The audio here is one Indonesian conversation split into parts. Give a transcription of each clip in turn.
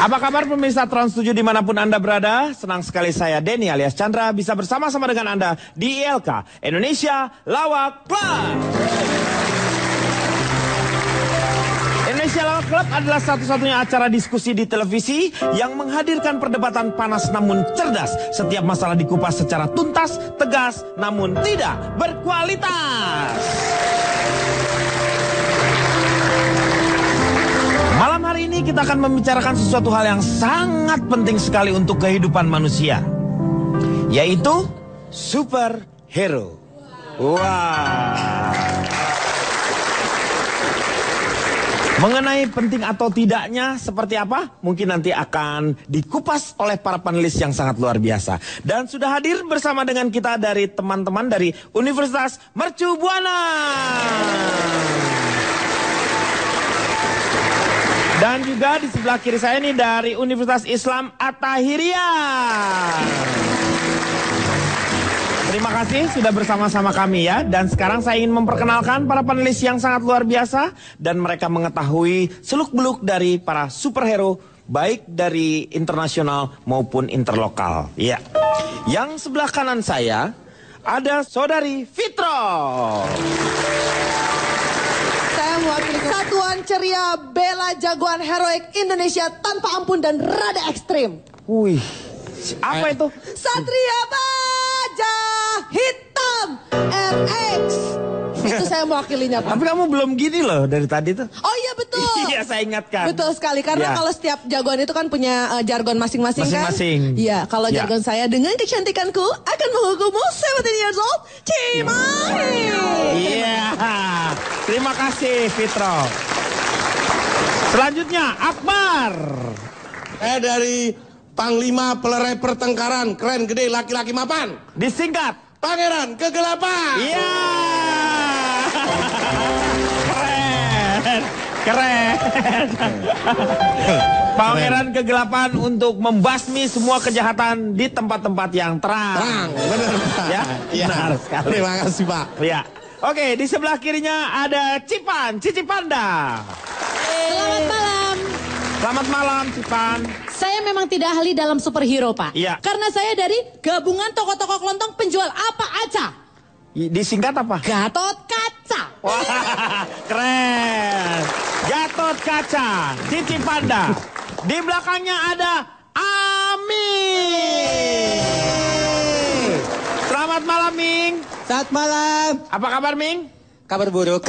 Apa kabar pemirsa Trans 7 dimanapun Anda berada? Senang sekali saya Denny alias Chandra bisa bersama-sama dengan Anda di ILK Indonesia Lawak Club. Indonesia Lawak Club adalah satu-satunya acara diskusi di televisi yang menghadirkan perdebatan panas namun cerdas. Setiap masalah dikupas secara tuntas, tegas, namun tidak berkualitas. Malam hari ini kita akan membicarakan sesuatu hal yang sangat penting sekali untuk kehidupan manusia, yaitu superhero. Wah. Mengenai penting atau tidaknya seperti apa, mungkin nanti akan dikupas oleh para panelis yang sangat luar biasa. Dan sudah hadir bersama dengan kita dari teman-teman dari Universitas Mercu Buana. Dan juga di sebelah kiri saya ini dari Universitas Islam At-Tahiriyah. Terima kasih sudah bersama-sama kami ya. Dan sekarang saya ingin memperkenalkan para panelis yang sangat luar biasa. Dan mereka mengetahui seluk-beluk dari para superhero, baik dari internasional maupun interlokal. Ya. Yang sebelah kanan saya ada Saudari Fitro. Saya mewakili Satuan Ceria Bela Jagoan Heroik Indonesia tanpa ampun dan rada ekstrim. Wih, apa itu? Satria Baja Hitam RX. Itu saya mewakilinya, Pak. Tapi kamu belum gini loh dari tadi tuh. Oh iya betul. Iya saya ingatkan. Betul sekali karena kalau setiap jagoan itu kan punya jargon masing-masing kan. Iya, kalau jargon saya dengan kecantikanku akan menghukummu 17 years old Cimahi. Iya. Terima kasih Fitro. Selanjutnya Akbar. Dari Panglima Pelerai Pertengkaran Keren Gede Laki-Laki Mapan. Disingkat Pangeran Kegelapan. Iya. Keren. Keren. Pangeran Kegelapan untuk membasmi semua kejahatan di tempat-tempat yang terang. Terang, benar Pak. Ya, ya. Benar sekali. Terima kasih Pak. Ya. Oke, di sebelah kirinya ada Cipan, Cici Panda. Selamat malam. Selamat malam, Cipan. Saya memang tidak ahli dalam superhero, Pak. Iya. Karena saya dari gabungan toko-toko kelontong penjual apa aja. Disingkat apa? Gatot Kaca. Wah, keren. Gatot Kaca, Cici Panda. Di belakangnya ada Ami. Selamat malam, Ming. Selamat malam. Apa kabar, Ming? Kabar buruk.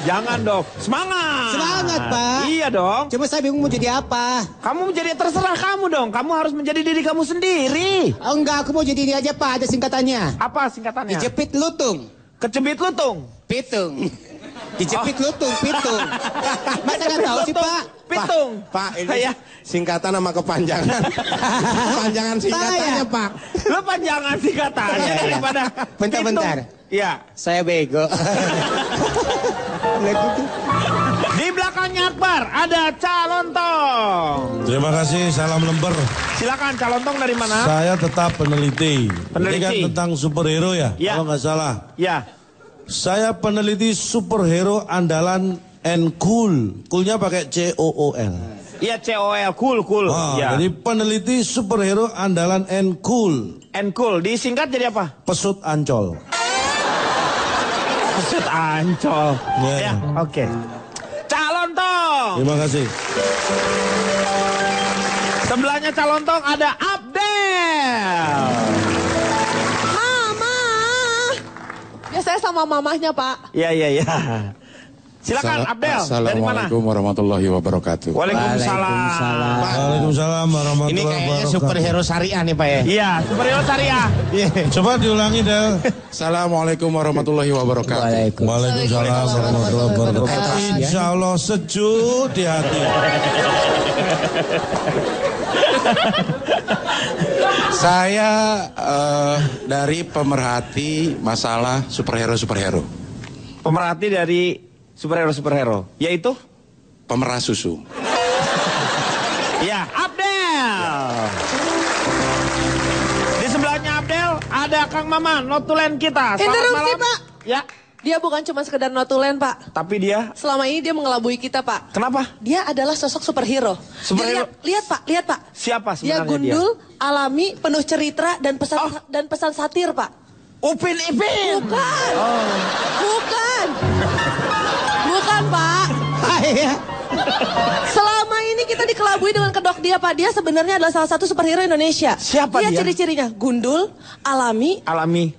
Jangan dong. Semangat. Semangat, Pak. Iya dong. Cuma saya bingung mau jadi apa. Kamu menjadi terserah kamu dong. Kamu harus menjadi diri kamu sendiri. Oh, enggak, aku mau jadi ini aja, Pak. Ada singkatannya. Apa singkatannya? Dijepit lutung. Kecebit lutung. Pitung. Dijepit lutung, pitung. Masa nggak tahu sih, Pak? Pitung. Pak, ini singkatan sama kepanjangan. Kepanjangan singkatannya, Pak. Lo panjangan singkatannya daripada Bentar-bentar. Iya. Saya bego. Di belakangnya Akbar ada Calontong. Terima kasih, salam lembar. Silakan Calontong dari mana? Saya tetap peneliti. Peneliti. Ini kan tentang superhero ya, Ya. kalau nggak salah. Ya. Saya peneliti superhero andalan and cool. Coolnya pakai COOL. Iya COL, cool. Ya. Jadi peneliti superhero andalan and cool. And cool, disingkat jadi apa? Pesut Ancol. Pesut Ancol. Ya. Ya, oke. Calontong. Terima kasih. Sebelahnya Calontong ada Abdel. Mama. Biasanya sama mamahnya, Pak. Iya. Silakan Abdel, dari mana? Assalamualaikum warahmatullahi wabarakatuh. Waalaikumsalam. Waalaikumsalam warahmatullahi Ini kayaknya wabarakatuh. superhero syariah nih Pak ya. Iya, superhero syariah. Coba diulangi, Del. Assalamualaikum warahmatullahi wabarakatuh. Waalaikumsalam warahmatullahi wabarakatuh. Insya Allah sejuk di hati. Saya dari pemerhati masalah superhero. Pemerhati dari superhero, yaitu? Pemerah susu. Ya, Abdel. Di sebelahnya Abdel ada Kang Maman, notulen kita. Selamat Interupsi, malam. Pak. Ya. Dia bukan cuma sekedar notulen, Pak. Tapi dia selama ini dia mengelabui kita, Pak. Kenapa? Dia adalah sosok superhero. Superhero. Lihat, Pak, lihat, Pak. Siapa Dia sebenarnya gundul, alami, penuh cerita dan pesan satir, Pak. Upin Ipin. Bukan. Bukan. Bukan, Pak. Selama ini kita dikelabui dengan kedok dia, Pak. Dia sebenarnya adalah salah satu superhero Indonesia. Siapa dia? Ciri-cirinya gundul, alami,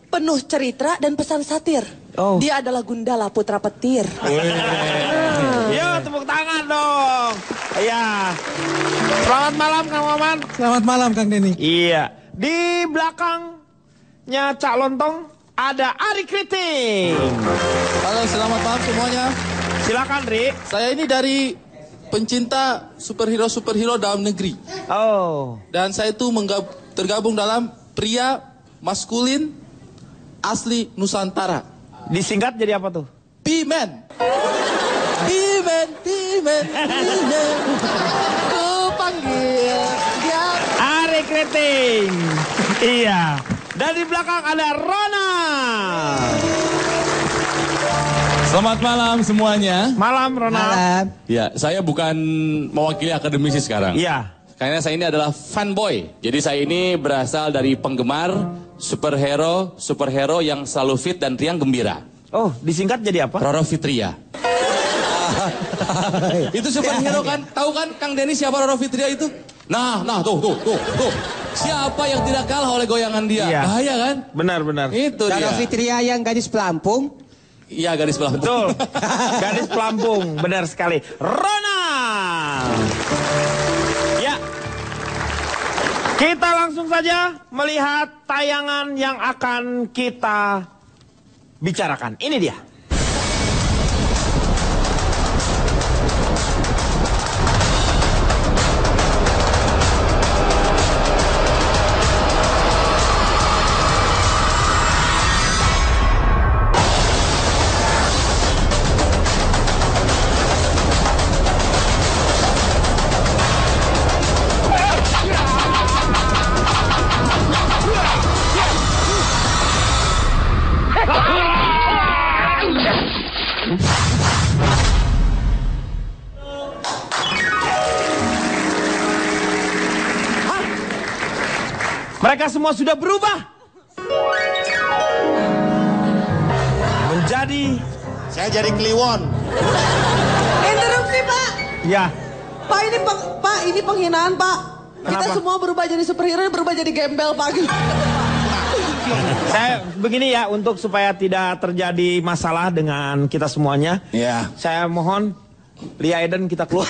penuh cerita dan pesan satir. Dia adalah Gundala Putra Petir. Yo, tepuk tangan dong. Iya. Selamat malam Kang Maman. Selamat malam Kang Denny. Iya. Di belakangnya Cak Lontong ada Ari Kriting. Halo, selamat malam semuanya. Silakan, Ri. Saya ini dari pencinta superhero dalam negeri. Dan saya itu tergabung dalam pria maskulin asli Nusantara. Disingkat jadi apa tuh? P-Man. P-Man, P-Man, P-Man. Ku panggil dia. Ari Kriting. Iya. Dan di belakang ada Rona. Selamat malam semuanya. Malam Rona. Malam. Ya, saya bukan mewakili akademisi sekarang. Iya. Karena saya ini adalah fanboy. Jadi saya ini berasal dari penggemar superhero yang selalu fit dan riang gembira. Oh, disingkat jadi apa? Roro Fitria. Itu superhero kan? Tahu kan Kang Denny siapa Roro Fitria itu? Nah, tuh. Siapa yang tidak kalah oleh goyangan dia? Iya. Bahaya kan? Benar. Itu dia. Roro Fitria yang gadis pelampung. Iya, gadis pelampung. Betul. Gadis pelampung, benar sekali. Rona. Ya. Kita langsung saja melihat tayangan yang akan kita bicarakan. Ini dia. Mereka semua sudah berubah menjadi. Saya jadi Kliwon. Interupsi, Pak. Ya. Pak, ini penghinaan, Pak. Kita Kenapa? semua berubah jadi superhero, berubah jadi gembel, Pak. Saya begini ya, untuk supaya tidak terjadi masalah dengan kita semuanya. Iya. Saya mohon Lia Eden kita keluar.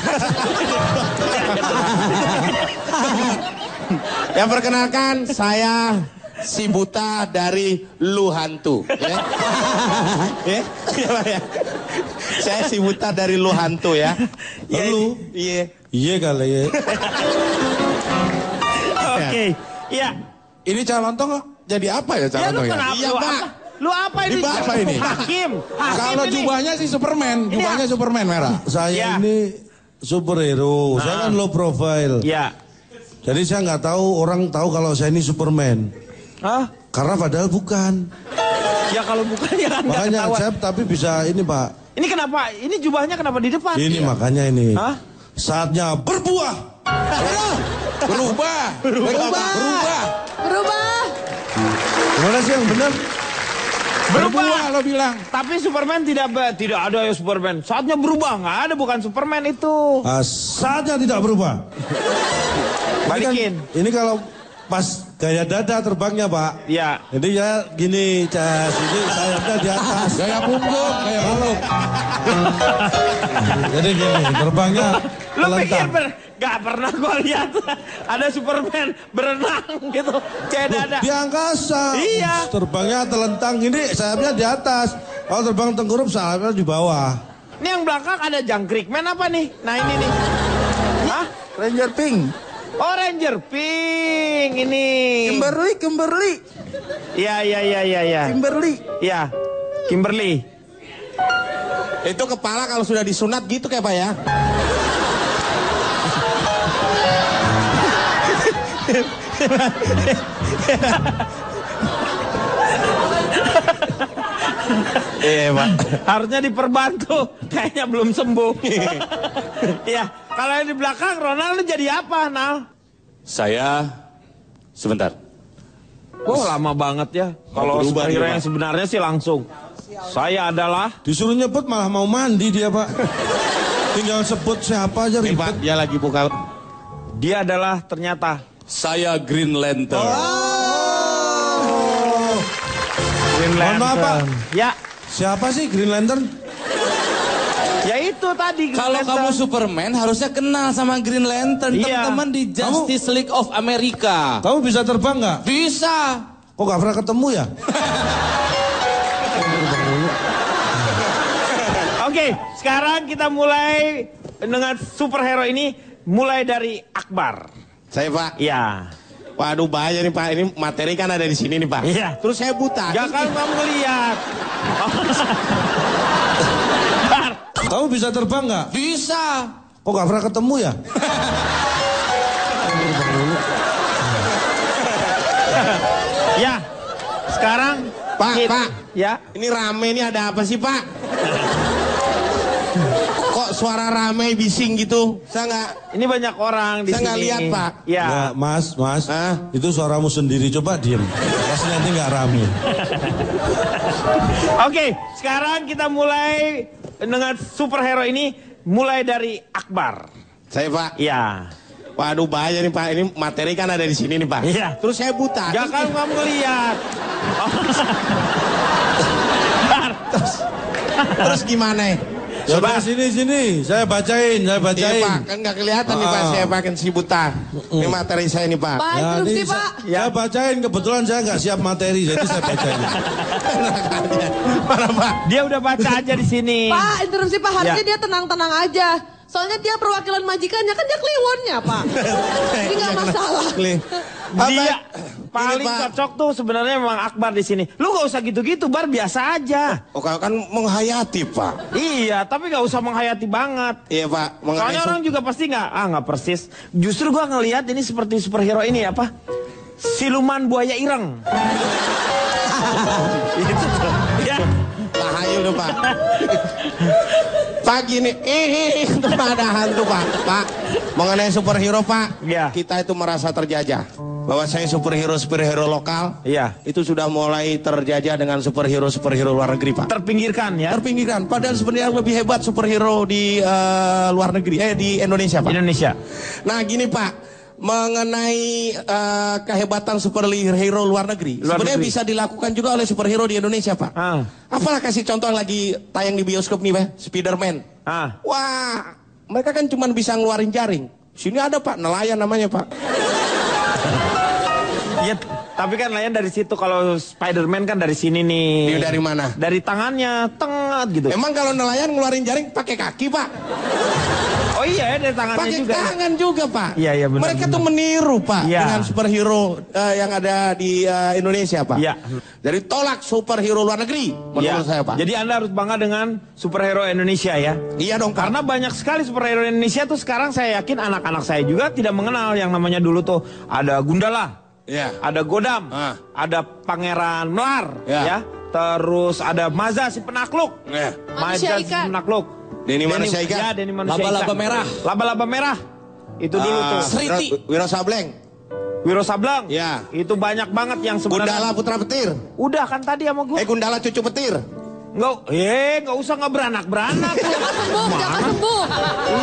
Yang perkenalkan, saya si buta dari Lu Hantu. Ya? Ya? Saya si buta dari Lu Hantu ya. Lu? Iya. Iya kali ya. Oke. Iya. Ini calon toh jadi apa ya Ya calon lu toh ya? kenapa? Iya, Lu Pak. apa? Lu apa ini? Ini apa ini? Hakim Kalau ini. jubahnya sih Superman, jubahnya Superman merah. Saya Ya. ini superhero. Saya kan low profile. Ya. Jadi saya nggak tahu orang tahu kalau saya ini Superman. Hah? Karena padahal bukan. Ya kalau bukan ya kan nggak Makanya ketahuan. saya tapi bisa ini Pak. Ini kenapa? Ini jubahnya kenapa di depan? Ini makanya ini. Hah? Saatnya berbuah. Berubah. Berubah. Gimana sih yang benar? Berubah lo bilang. Tapi Superman tidak ada ya Superman. Saatnya berubah, nggak ada, bukan Superman itu. Saatnya tidak berubah. Balikin. Ini kalau pas gaya dada terbangnya Pak. Ya. Jadi ya gini, cas. Ini sayapnya di atas. Gaya punggung. Jadi gini, terbangnya Lu pikir melentang. gak pernah gua lihat ada Superman berenang gitu. Kayak dada. Di angkasa. Iya. Terbangnya telentang. Ini sayapnya di atas. Kalau terbang tengkurup sayapnya di bawah. Ini yang belakang ada jangkrik. Man apa nih? Nah ini nih. Hah? Ranger Pink. Oh Ranger Pink ini. Kimberly. Iya. Kimberly. Iya. Kimberly. Itu kepala kalau sudah disunat gitu kayak Pak ya. Iya, Pak. Harusnya diperbantu. Kayaknya belum sembuh. Ya, kalau yang di belakang Ronald jadi apa, Nal? Saya sebentar. Oh, lama banget ya. Kalau superhero yang sebenarnya sih langsung. Saya adalah... Disuruh nyebut malah mau mandi dia, Pak. Tinggal sebut siapa aja Pak, ribet. dia lagi buka. Dia adalah ternyata... Saya Green Lantern. Green Mohon maaf, Pak. Lantern. Ya, Siapa sih Green Lantern? ya itu tadi. Green Kalau Lantern. kamu Superman harusnya kenal sama Green Lantern. Iya. Teman-teman di Justice League of America. Kamu bisa terbang nggak? Bisa. Kok gak pernah ketemu ya? Oke, sekarang kita mulai dengan superhero ini. Mulai dari Akbar. Saya, Pak. Ya. Waduh, bahaya nih, Pak. Ini materi kan ada di sini nih, Pak. Iya. Terus saya buta. Ya kan kamu ngeliat. Kamu bisa terbang nggak? Bisa. Kok gak pernah ketemu ya? Ya, sekarang Pak, Pak. Ya, Ini rame nih, ada apa sih, Pak? Kok suara rame bising gitu? Saya nggak... ini banyak orang di Saya sini. nggak lihat, Pak. Ya. Ya, Mas. Hah? Itu suaramu sendiri. Coba diem. Pasti nanti nggak rame. Oke, sekarang kita mulai dengan superhero ini. Mulai dari Akbar. Saya, Pak. Ya. Waduh, bahaya nih, Pak. Ini materi kan ada di sini nih, Pak. Iya. Terus saya buta. Ya kan kamu ngeliat. Terus gimana ya? Coba sini. Saya bacain. Iya, Pak. Kan nggak kelihatan nih, Pak. Saya pakai si buta. Ini materi saya nih, Pak. Pak, Ya, interupsi ini Pak. saya bacain. Kebetulan saya nggak siap materi, jadi saya bacain. Mana, Pak? Dia udah baca aja di sini. Pak, interupsi Pak. Harusnya Ya. dia tenang-tenang aja. Soalnya dia perwakilan majikannya, kan dia kliwonnya, Pak. Jadi nggak masalah. Dia paling Pak. cocok tuh sebenarnya memang Akbar di sini. Lu gak usah gitu-gitu, Bar, biasa aja. Oh, kan menghayati, Pak. Iya, tapi gak usah menghayati banget. Iya, Pak. Soalnya orang juga pasti nggak persis. Justru gua ngelihat ini seperti superhero ini apa? Siluman buaya ireng. Itu tuh. Ya. Tahayul tuh, Pak. Pak gini, itu ada hantu, Pak. Pak, mengenai superhero, Pak. Iya. Kita itu merasa terjajah. Bahwa saya superhero lokal. Iya. Itu sudah mulai terjajah dengan superhero luar negeri, Pak. Terpinggirkan ya. Terpinggirkan. Padahal sebenarnya lebih hebat superhero di luar negeri, di Indonesia, Pak. Indonesia. Nah, gini, Pak. Mengenai kehebatan superhero luar negeri, sebenarnya bisa dilakukan juga oleh superhero di Indonesia, Pak. Apalah kasih contoh lagi tayang di bioskop nih, Pak, Spiderman. Wah, mereka kan cuma bisa ngeluarin jaring. Sini ada, Pak, nelayan namanya, Pak. Iya, tapi kan lain dari situ. Kalau Spiderman kan dari sini nih. Dia dari mana? Dari tangannya, tengah gitu. Emang kalau nelayan ngeluarin jaring pakai kaki, Pak? Oh iya, dari tangannya Pakai juga. tangan juga, Pak. Iya, iya benar. Mereka tuh meniru, Pak, Iya. dengan superhero yang ada di Indonesia, Pak. Iya. Jadi tolak superhero luar negeri, menurut saya, Pak. Jadi Anda harus bangga dengan superhero Indonesia ya. Iya dong, Pak. Karena banyak sekali superhero Indonesia tuh sekarang saya yakin anak-anak saya juga tidak mengenal yang namanya dulu tuh ada Gundala, ada Godam, ada Pangeran Melar, ya. Terus ada Maza si penakluk, Manusia Maza si ikan. penakluk. Denny manusia ikan. Ya, Denny manusia Laba-laba ikan. merah. Laba-laba merah. Itu dulu tuh. Sriti. Wiro Sableng. Wiro Sableng. Ya. Itu banyak banget yang sebenarnya. Gundala Putra Petir. Udah kan tadi sama gue. Gundala Cucu Petir. Nggak usah nggak beranak-beranak. Jangan sembuh.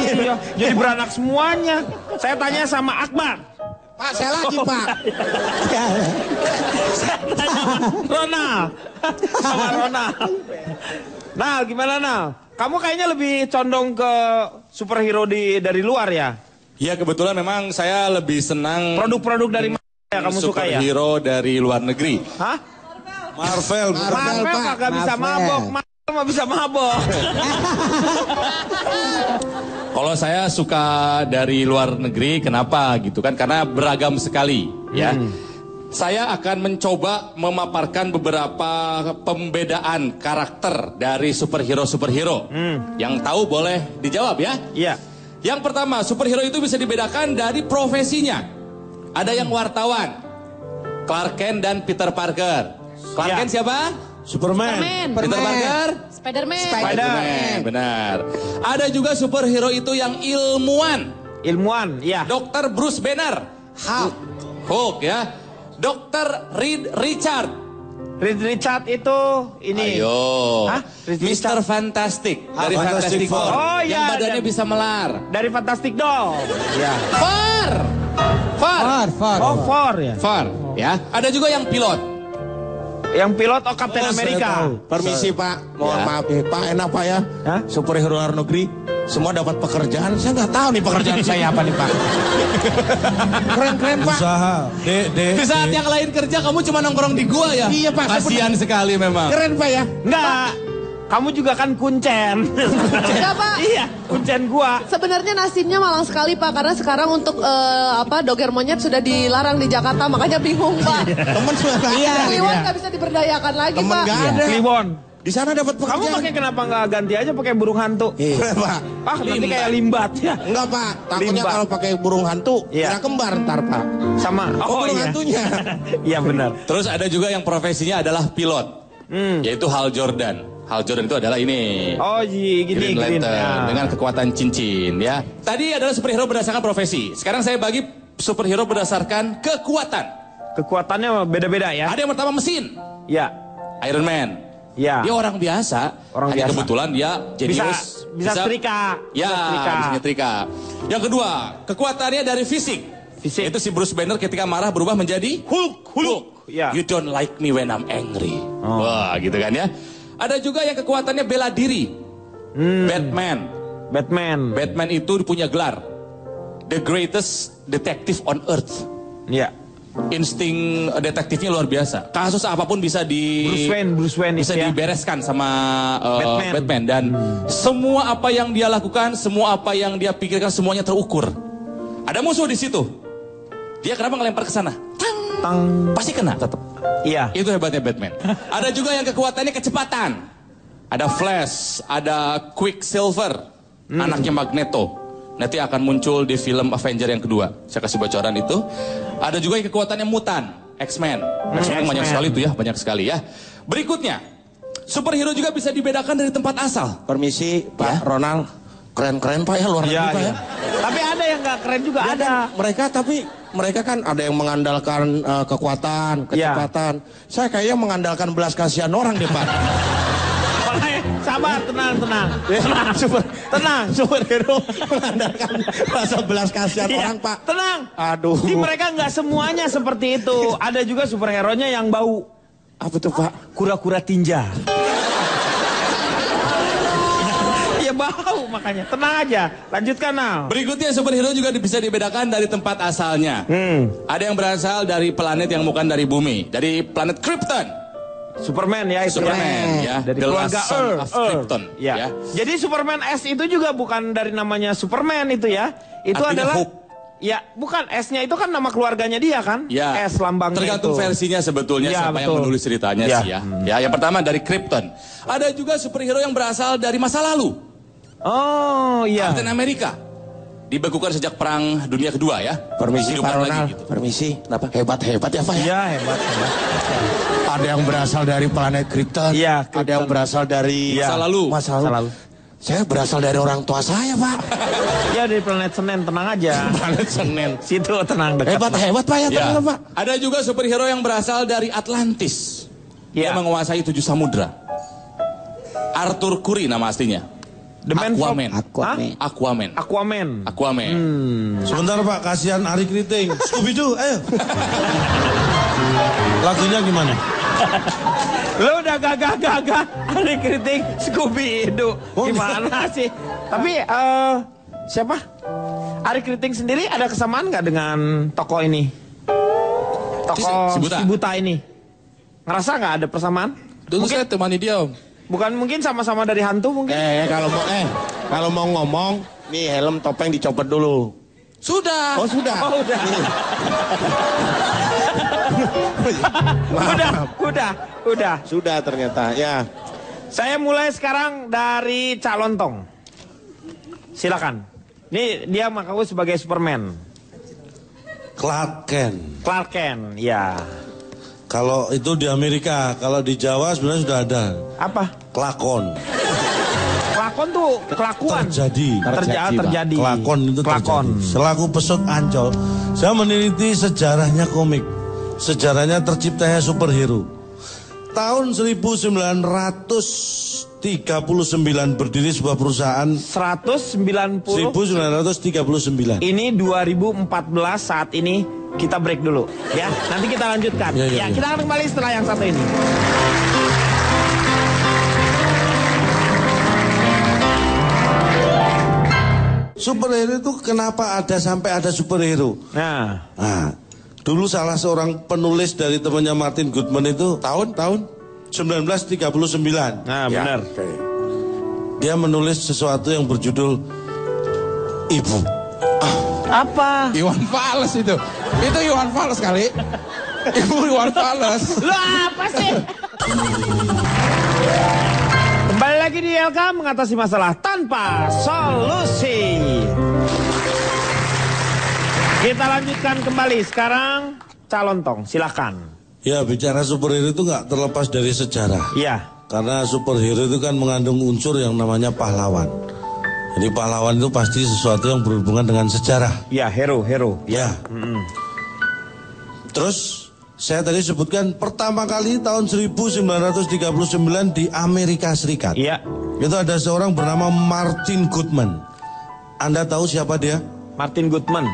Iya, jadi beranak semuanya. Saya tanya sama Akbar. Pak, saya lagi, Pak. Saya tanya sama Ronald. Sama Ronald. Nal, gimana Nal? Kamu kayaknya lebih condong ke superhero dari luar ya? Ya kebetulan memang saya lebih senang Produk-produk dari mana ya kamu suka ya? superhero dari luar negeri. Hah? Marvel. Marvel Pak. kagak bisa mabok. Marvel mah bisa mabok. Kalau saya suka dari luar negeri, kenapa gitu kan? Karena beragam sekali, ya. Saya akan mencoba memaparkan beberapa pembedaan karakter dari superhero-superhero. Yang tahu boleh dijawab ya. Iya. Yang pertama, superhero itu bisa dibedakan dari profesinya. Ada yang wartawan, Clark Kent dan Peter Parker. Clark Ya. Kent siapa? Superman. Peter Parker? Spiderman. Benar. Ada juga superhero itu yang ilmuwan. Ilmuwan, ya. Dr. Bruce Banner. Hulk ya. Dr. Reed Richard. Reed Richard itu ini. Ayo. Hah? Mr. Fantastic dari Fantastic Fantastic Four. Oh, yang iya, badannya bisa melar. Dari Fantastic Doll. Ya. Far. Oh, Thor ya. Far. Ya. Ada juga yang pilot. Yang pilot Captain America. Permisi Pak, mohon Ya. maaf Pak, enak Pak ya. Hah? Superhero luar negeri, semua dapat pekerjaan. Saya nggak tahu nih pekerjaan saya apa nih Pak. Keren-keren Pak. Usaha. Di saat yang lain kerja kamu cuma nongkrong di gua ya? Iya, Pak. Kasihan sekali memang. Keren Pak ya. Enggak. Kamu juga kan kuncen. Enggak, Pak. Iya, kuncen gua. Sebenarnya nasibnya malang sekali Pak, karena sekarang untuk doger monyet sudah dilarang di Jakarta, makanya bingung Pak. Temen sudah nggak ada. Kliwon nggak bisa diberdayakan lagi Temen Pak. nggak ada. Kliwon. Di sana dapat Kamu pekerjaan. pakai kenapa nggak ganti aja pakai burung hantu? Iya Pak. Ah, nanti kayak limbat ya. Enggak Pak, takutnya Limbat. kalau pakai burung hantu, Iya. kira kembar ntar Pak. Sama. burung iya. hantunya. Iya benar. Terus ada juga yang profesinya adalah pilot. Yaitu Hal Jordan. Hal Jordan itu adalah ini. Oh, gini. Green Lantern Ya. dengan kekuatan cincin ya. Tadi adalah superhero berdasarkan profesi. Sekarang saya bagi superhero berdasarkan kekuatan. Kekuatannya beda-beda ya. Ada yang pertama mesin. Ya. Iron Man. Ya. Dia orang biasa. Orang hanya biasa. kebetulan dia jenius. Bisa setrika. Ya, Bisa setrika. bisa nyetrika. Yang kedua, kekuatannya dari fisik. Fisik. Itu si Bruce Banner ketika marah berubah menjadi Hulk. Ya. You don't like me when I'm angry. Wah, gitu kan ya. Ada juga yang kekuatannya bela diri. Batman. Batman itu punya gelar the greatest detective on earth. Ya. Insting detektifnya luar biasa. Kasus apapun bisa Bruce Wayne bisa itu ya. dibereskan sama Batman. dan semua apa yang dia lakukan, semua apa yang dia pikirkan semuanya terukur. Ada musuh di situ. Dia kenapa ngelempar ke sana? Tang. Pasti kena tetap. Iya. Itu hebatnya Batman. Ada juga yang kekuatannya kecepatan. Ada Flash, ada Quicksilver, anaknya Magneto. Nanti akan muncul di film Avenger yang kedua. Saya kasih bocoran itu. Ada juga yang kekuatannya mutan, X-Men. X-Men banyak sekali tuh ya, banyak sekali ya. Berikutnya, superhero juga bisa dibedakan dari tempat asal. Permisi Pak Ronald, keren-keren Pak ya luar negeri Pak ya. Tapi ada yang nggak keren juga Ya ada. kan, mereka kan ada yang mengandalkan kekuatan, kecepatan. Saya kayaknya mengandalkan belas kasihan orang deh Pak. Makanya, sabar, tenang. Tenang, superhero. Mengandalkan rasa belas kasihan Iya, orang Pak. Tenang. Aduh. Di mereka nggak semuanya seperti itu. Ada juga superhero-nya yang bau. Apa tuh Pak? Kura-kura tinja. Ya bau makanya. Tenang aja. Lanjutkan Al. Berikutnya superhero juga bisa dibedakan dari tempat asalnya. Ada yang berasal dari planet yang bukan dari bumi, dari planet Krypton. Superman ya itu. Superman ya, Dari The keluarga Last Son of Krypton. Ya. Jadi Superman S itu juga bukan dari namanya Superman itu ya. Itu Artinya adalah Hope. Ya, bukan S-nya itu kan nama keluarganya dia kan? Ya. S lambangnya tergantung itu. versinya sebetulnya Ya, siapa yang betul. menulis ceritanya Ya. sih ya. Ya, yang pertama dari Krypton. Ada juga superhero yang berasal dari masa lalu. Oh, iya. Captain America. Dibekukan sejak perang dunia kedua ya. Permisi Hidupkan Pak lagi Ronald, gitu. permisi. Kenapa? Hebat ya Pak ya. Iya, hebat. Ada yang berasal dari planet Krypton. Iya, Ada yang berasal dari Iya. Masa lalu. Masa lalu. Saya berasal dari orang tua saya Pak. Ya dari planet Senin, tenang aja. Planet Senin. Situ tenang dekat. Hebat Pak ya, Ya. tenang Pak. Ada juga superhero yang berasal dari Atlantis. Dia Ya. menguasai 7 samudra. Arthur Curry nama aslinya. The Man from- Aquaman. Hah? Aquaman. Sebentar Pak, kasihan Ari Kriting. Scooby-Doo, ayo. Lagunya gimana? Lo udah gagah-gagah hari kritik Scooby-Doo. Gimana sih? Tapi siapa? Ari Kriting sendiri ada kesamaan nggak dengan tokoh ini? Tokoh Si Buta. si Buta ini. Ngerasa nggak ada persamaan? Dulu saya temani dia om. Bukan mungkin sama-sama dari hantu mungkin? Kalau mau ngomong, nih helm topeng dicopot dulu. Sudah. Oh sudah. Oh udah. Udah. Sudah ternyata ya. Saya mulai sekarang dari Cak Lontong. Silakan. Ini dia mengaku sebagai Superman. Clark Kent. Clark Kent, ya. Kalau itu di Amerika, kalau di Jawa sebenarnya sudah ada. Apa? Kelakon. Kelakon tuh kelakuan. Terjadi. Kelakon itu terjadi. Selaku pesut Ancol, saya meneliti sejarahnya komik. Sejarahnya terciptanya superhero. Tahun 1939 berdiri sebuah perusahaan. 1939. Ini 2014 saat ini kita break dulu. Ya, nanti kita lanjutkan. Ya, kita akan kembali setelah yang satu ini. Superhero itu kenapa sampai ada superhero? Nah, dulu salah seorang penulis dari temannya Martin Goodman itu tahun 1939. Nah, benar. Dia menulis sesuatu yang berjudul Ibu. Apa? Iwan Fals itu. Itu Iwan Fals kali. Ibu Iwan Fals. Lu apa sih? Kembali lagi di LK mengatasi masalah tanpa solusi. Kita lanjutkan kembali sekarang calon tong, silakan. Ya, bicara superhero itu nggak terlepas dari sejarah. Iya. Karena superhero itu kan mengandung unsur yang namanya pahlawan. Jadi pahlawan itu pasti sesuatu yang berhubungan dengan sejarah. Ya, hero. Ya. Terus saya tadi sebutkan pertama kali tahun 1939 di Amerika Serikat. Iya. Itu ada seorang bernama Martin Goodman. Anda tahu siapa dia? Martin Goodman.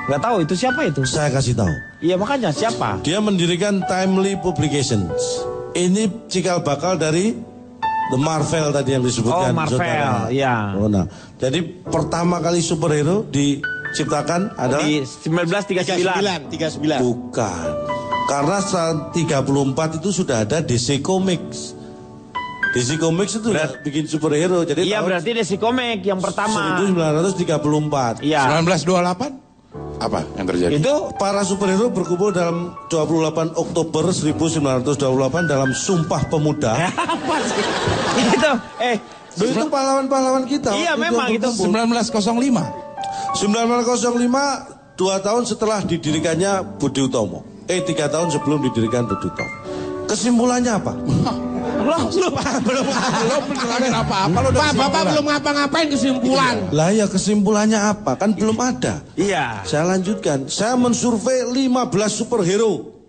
Nggak tahu itu siapa itu? Saya kasih tahu. Iya, makanya siapa? Dia mendirikan Timely Publications. Ini cikal bakal dari The Marvel tadi yang disebutkan. Oh, Marvel, ya. Oh, nah. Jadi pertama kali superhero diciptakan adalah di 1939. Bukan. Karena saat 34 itu sudah ada DC Comics. DC Comics itu bikin superhero. Jadi iya, berarti DC Comics yang pertama. 1934. Iya. 1928. Apa yang terjadi? Itu para superhero berkumpul dalam 28 Oktober 1928 dalam Sumpah Pemuda. Apa sih? Itu, itu pahlawan-pahlawan kita. Iya, memang itu. 1905. 1905, 2 tahun setelah didirikannya Budi Utomo. 3 tahun sebelum didirikan Budi Utomo. Kesimpulannya apa? belum menjelaskan apa-apa. Bapak belum ngapa-ngapain kesimpulan. Lah ya, kesimpulannya apa? Kan belum ada. Iya. Saya lanjutkan. Saya mensurvei 15 superhero.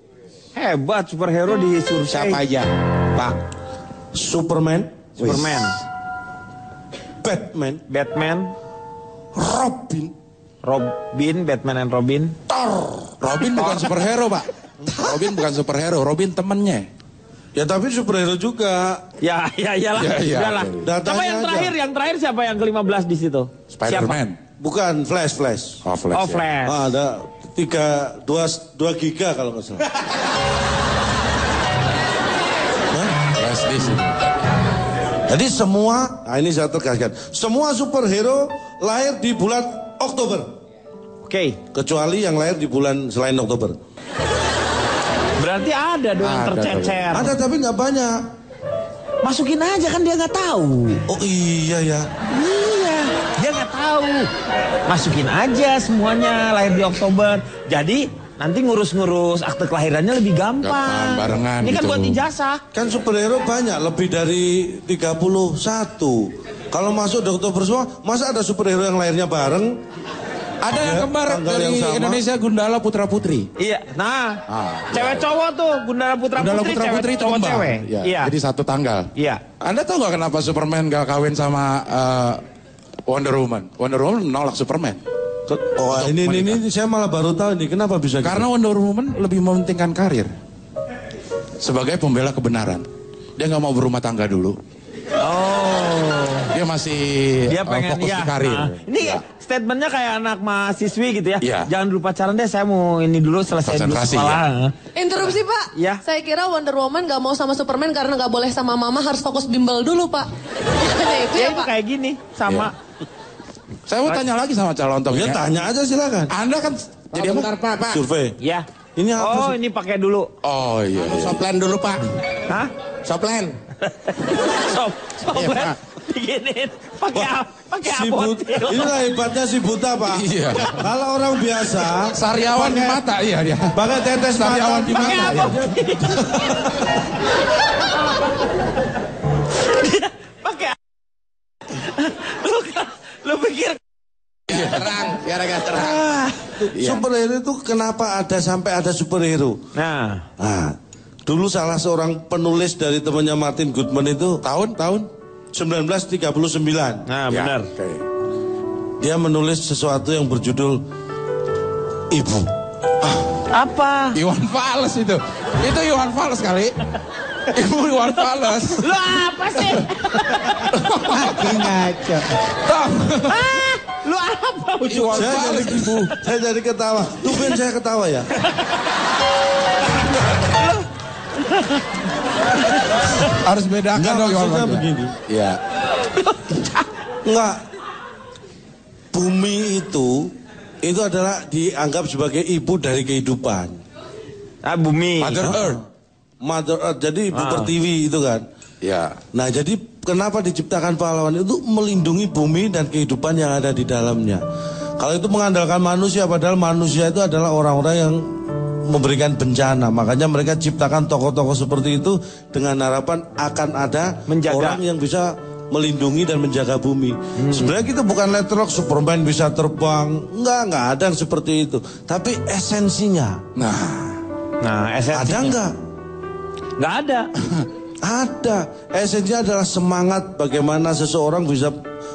Hebat superhero di survei. Siapa aja, Pak? Superman. Batman. Robin, Batman and Robin. Robin bukan superhero, Pak. Robin bukan superhero, Robin temennya. Ya tapi superhero juga. Ya, iyalah. Udahlah. Coba yang terakhir siapa yang ke-15 di situ? Spider-Man. Bukan, Flash. Oh, Flash. Ada 2 giga kalau nggak salah. Flash di sini. Jadi semua, ini saya tegaskan, semua superhero lahir di bulan Oktober. Oke. Kecuali yang lahir di bulan selain Oktober. Berarti ada dong yang tercecer. Ada tapi nggak banyak. Masukin aja kan dia nggak tahu. Oh iya ya. Iya, dia nggak tahu. Masukin aja semuanya lahir di Oktober. Jadi nanti ngurus-ngurus akte kelahirannya lebih gampang. Barengan. Ini kan gitu. buat ijazah. Kan superhero banyak, lebih dari 31. Kalau masuk di Oktober semua, masa ada superhero yang lahirnya bareng? Ada yang kembar dari Indonesia, Gundala Putra Putri. Iya, cewek cowok tuh Gundala Putra Putri itu cowok cewek. Ya, Iya. jadi satu tanggal. Iya. Anda tahu nggak kenapa Superman gak kawin sama Wonder Woman? Wonder Woman menolak Superman. Oh, ini saya malah baru tahu ini kenapa bisa. Karena gitu? Wonder Woman lebih mementingkan karir sebagai pembela kebenaran. Dia nggak mau berumah tangga dulu. Oh. Dia pengen fokus di karir. Ini statementnya kayak anak mahasiswi gitu ya. Iya. Jangan dulu pacaran deh, saya mau ini dulu selesai dulu sekolah. Interupsi Pak. Ya. Saya kira Wonder Woman gak mau sama Superman karena gak boleh sama Mama, harus fokus bimbel dulu Pak. Itu ya Pak. Kayak gini sama. Saya mau tanya lagi sama calon tong. Ya tanya aja silakan. Anda kan Jadi bentar Pak. Survei. Ya. Ini apa? Ini pakai dulu. Oh iya. Soplan dulu Pak. Hah? Soplan. Soplan. Iya, Pak. Diginin. Pakai Si abot. inilah hebatnya si buta, Pak. Iya. Kalau orang biasa Sariawan di mata, iya dia. pakai tetes Sariawan di mata. Pakai Ya. abot. Pakai. Lu pikir Terang, biar agak terang. superhero itu kenapa sampai ada superhero? Nah, Dulu salah seorang penulis dari temannya Martin Goodman itu Tahun 1939. nah benar. Oke. Dia menulis sesuatu yang berjudul Ibu. Apa? Iwan Fals itu. Itu Iwan Fals kali. Ibu Iwan Fals. Lu apa sih? Makin ngaco. Tom. Lu apa? Saya jadi ketawa. Tumben saya ketawa ya. Harus bedakan Enggak, dong Iwan maksudnya Fals. begini. Iya. Enggak. Bumi itu adalah dianggap sebagai ibu dari kehidupan. Bumi. Mother Earth. Mother Earth, jadi ibu pertiwi itu kan. Ya. Nah, jadi kenapa diciptakan pahlawan itu melindungi bumi dan kehidupan yang ada di dalamnya. Kalau itu mengandalkan manusia, padahal manusia itu adalah orang-orang yang memberikan bencana. Makanya mereka ciptakan tokoh-tokoh seperti itu dengan harapan akan ada orang yang bisa melindungi dan menjaga bumi. Sebenarnya kita bukan letterlock Superman bisa terbang. Enggak ada yang seperti itu. Tapi esensinya. Nah, esensinya. Ada enggak? Enggak ada. Ada. Esensinya adalah semangat bagaimana seseorang bisa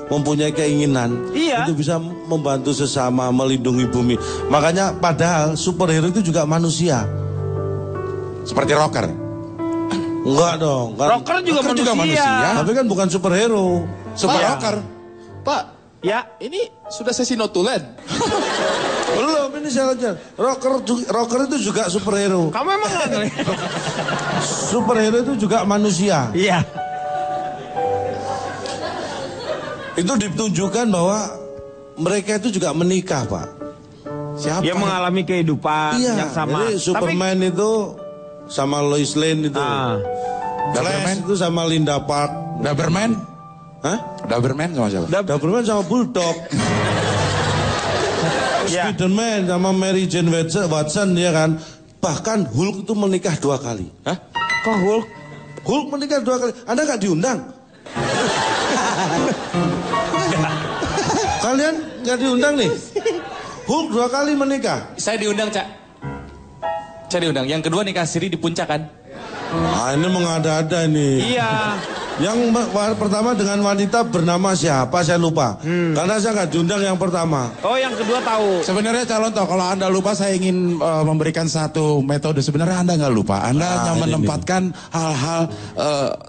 mempunyai keinginan. Iya. Itu bisa membantu sesama, melindungi bumi. Makanya padahal superhero itu juga manusia. Seperti rocker. Enggak dong. Kan, Rocker juga manusia. Tapi kan bukan superhero. Super Pak. rocker. Pak, Ya. ini sudah sesi notulen. Belum, ini saya lanjut. Rocker itu juga superhero. Kamu emang nggak? Superhero itu juga manusia. Iya. Itu ditunjukkan bahwa mereka itu juga menikah, Pak. Siapa? Dia mengalami kehidupan Iya, yang sama. jadi Superman itu sama Lois Lane itu. Flash itu sama Linda Park. Doberman? Hah? Doberman sama siapa? Doberman sama Bulldog. Ya. Spiderman sama Mary Jane Watson ya kan. Bahkan Hulk itu menikah 2 kali. Hah? Kok Hulk? Hulk menikah 2 kali. Anda nggak diundang? Kalian nggak diundang nih? Hulk 2 kali menikah. Saya diundang, Cak. Saya diundang. Yang kedua nikah siri di puncak kan? Nah, ini mengada-ada nih. Iya. Yang pertama dengan wanita bernama siapa saya lupa. Karena saya nggak diundang yang pertama. Oh, yang kedua tahu. Sebenarnya calon toh, kalau Anda lupa saya ingin memberikan satu metode. Sebenarnya Anda nggak lupa. Anda hanya menempatkan hal-hal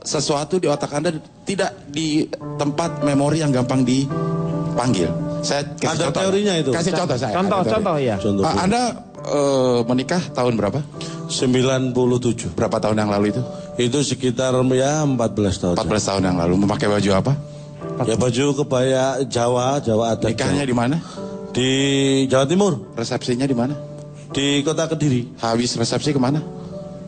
sesuatu di otak Anda tidak di tempat memori yang gampang dipanggil. Saya kasih Ada contoh. teorinya itu. Kasih contoh saya. Contoh ya. Contoh. Anda menikah tahun berapa? 97. Berapa tahun yang lalu itu? Itu sekitar ya 14 tahun. 14 tahun yang lalu. Memakai baju apa? Ya baju kebaya Jawa adat. Nikahnya di mana? Di Jawa Timur, Resepsinya di mana? di kota Kediri. Habis resepsi kemana?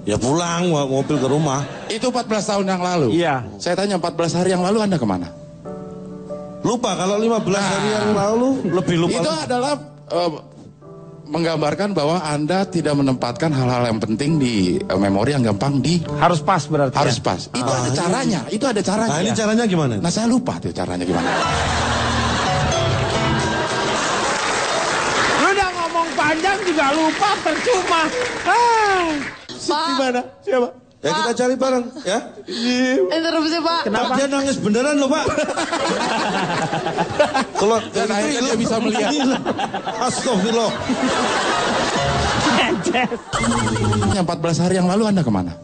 Ya pulang mobil ke rumah. Itu 14 tahun yang lalu. Iya. Saya tanya 14 hari yang lalu Anda kemana? Lupa kalau 15 hari yang lalu lebih lupa. Itu adalah menggambarkan bahwa Anda tidak menempatkan hal-hal yang penting di memori yang gampang di Harus pas berarti. harus ya? pas. Itu ada caranya. Itu ada caranya. Nah ini caranya gimana? Nah saya lupa tuh caranya gimana. Lu udah ngomong panjang juga lupa, percuma. Gimana? Siapa? Ya kita cari bareng ya. Interupsi Pak. Kenapa? Dia nangis beneran loh Pak. Kalau Dan akhirnya dia bisa melihat. Astagfirullah. Yang 14 hari yang lalu Anda kemana?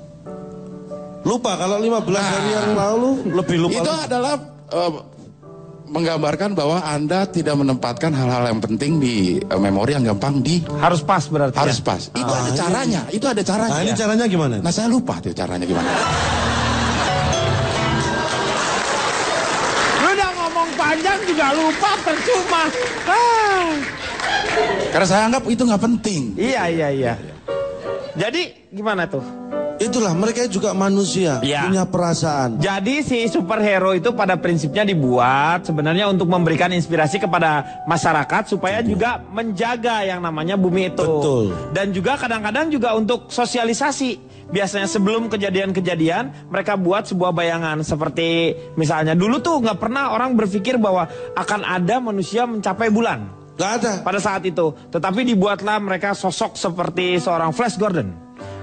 Lupa kalau 15 hari yang lalu lebih lupa. Itu adalah menggambarkan bahwa Anda tidak menempatkan hal-hal yang penting di memori yang gampang di Harus pas berarti. harus ya? pas. Itu ada caranya. Itu ada caranya. Nah ini caranya gimana? Nah saya lupa tuh caranya gimana. Lu udah ngomong panjang juga lupa, percuma. Karena saya anggap itu nggak penting. Iya. Jadi gimana tuh? Itu itulah mereka juga manusia, punya perasaan. Jadi si superhero itu pada prinsipnya dibuat sebenarnya untuk memberikan inspirasi kepada masyarakat supaya juga menjaga yang namanya bumi itu. Betul. Dan juga kadang-kadang juga untuk sosialisasi. Biasanya sebelum kejadian-kejadian mereka buat sebuah bayangan seperti misalnya dulu tuh nggak pernah orang berpikir bahwa akan ada manusia mencapai bulan. Nggak ada. Pada saat itu. Tetapi dibuatlah mereka sosok seperti seorang Flash Gordon.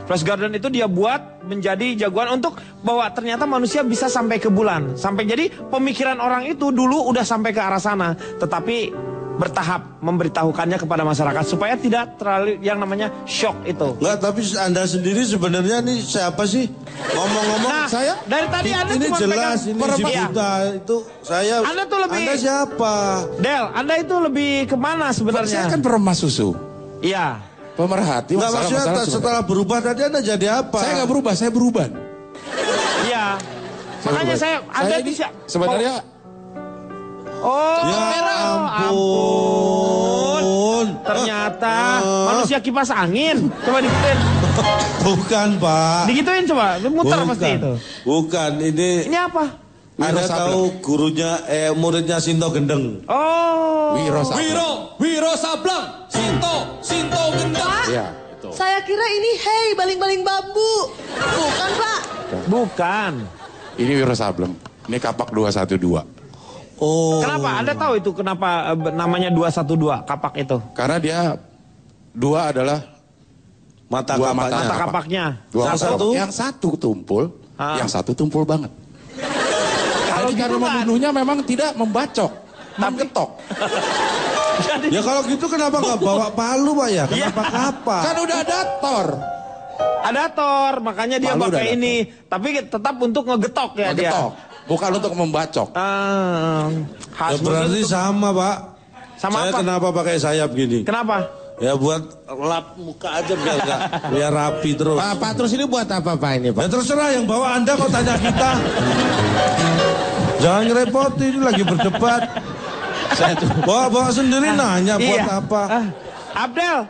Flash Gordon itu dia buat menjadi jagoan untuk bahwa ternyata manusia bisa sampai ke bulan. Sampai jadi pemikiran orang itu dulu udah sampai ke arah sana. Tetapi bertahap memberitahukannya kepada masyarakat supaya tidak terlalu yang namanya shock itu. Enggak, tapi Anda sendiri sebenarnya nih siapa sih? Ngomong-ngomong saya dari tadi Anda ini cuma jelas ini si Buta itu saya. Anda tuh lebih. Anda siapa? Del, Anda itu lebih kemana sebenarnya? Saya kan peremas susu. Iya. Pemerhati. Enggak, maksudnya setelah berubah tadi Anda jadi apa? Saya nggak berubah, saya beruban. Iya. Makanya saya Anda bisa sebenarnya. Oh, ya ampun. Ternyata manusia kipas angin. Coba digituin. Bukan, Pak. Digituin coba, muter pasti itu. Bukan, ini apa? Anda tahu gurunya muridnya Sinto Gendeng. Oh. Wiro Sableng. Sinto Gendeng. Ya, saya kira ini baling-baling bambu. Bukan, Pak. Bukan. Ini Wiro Sableng. Ini kapak 212. Oh. Kenapa? Anda tahu itu kenapa namanya 212 kapak itu? Karena dia dua adalah mata kapaknya. Yang satu tumpul, yang satu tumpul banget. Kalau karena membunuhnya memang tidak membacok, menggetok. Ya kalau gitu kenapa nggak bawa palu, Pak ya? Kenapa kapak? Kan udah ada Thor. Ada Thor, makanya dia pakai ini. Tapi tetap untuk ngegetok ya dia. Bukan untuk membacok. Ya berarti sama, Pak. Sama saya apa? Kenapa pakai sayap gini? Kenapa? Ya buat lap muka aja biar rapi terus. Pak terus ini buat apa Pak ini, Pak? Ya terserah, yang bawa Anda kok tanya kita. Jangan ngerepotin, ini lagi berdebat. Saya tuh bawa sendiri nanya buat apa? Abdel,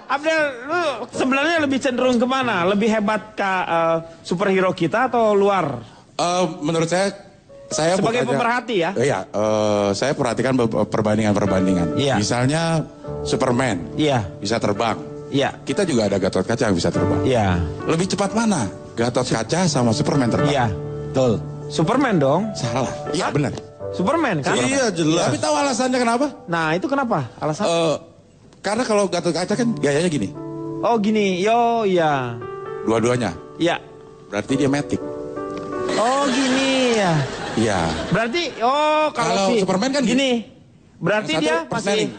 lu sebenarnya lebih cenderung kemana? Lebih hebat ke superhero kita atau luar? Menurut saya sebagai pemerhati ya? Iya, saya perhatikan perbandingan-perbandingan. Iya. Misalnya Superman, bisa terbang. Iya. Kita juga ada Gatot Kaca yang bisa terbang. Iya. Lebih cepat mana? Gatot Kaca sama Superman terbang? Iya. Betul. Superman dong? Salah. Iya benar. Superman kan? Iya jelas. Tapi tahu alasannya kenapa? Nah itu kenapa? Alasan? Karena kalau Gatot Kaca kan gayanya gini. Oh gini, iya. Dua-duanya? Iya. Berarti dia matic. Oh gini ya. Iya. Berarti kalau si Superman kan gini. Berarti dia masih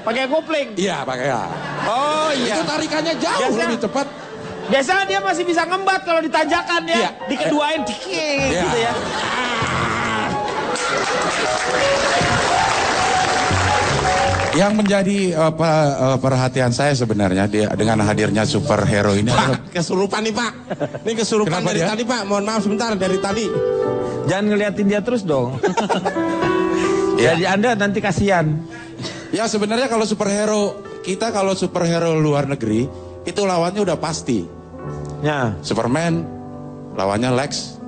pakai kopling. Iya, pakai ya. Oh iya. Itu tarikannya jauh lebih cepat. Biasanya dia masih bisa ngembat kalau ditanjakan ya. Iya. Dikeduain dikit gitu ya. Yang menjadi perhatian saya sebenarnya dengan hadirnya superhero ini adalah kesurupan nih Pak. Ini kesurupan dari tadi Pak. Mohon maaf sebentar dari tadi. Jangan ngeliatin dia terus dong. Jadi Anda nanti kasihan. Ya sebenarnya kalau superhero luar negeri itu lawannya udah pasti. Ya. Superman lawannya Lex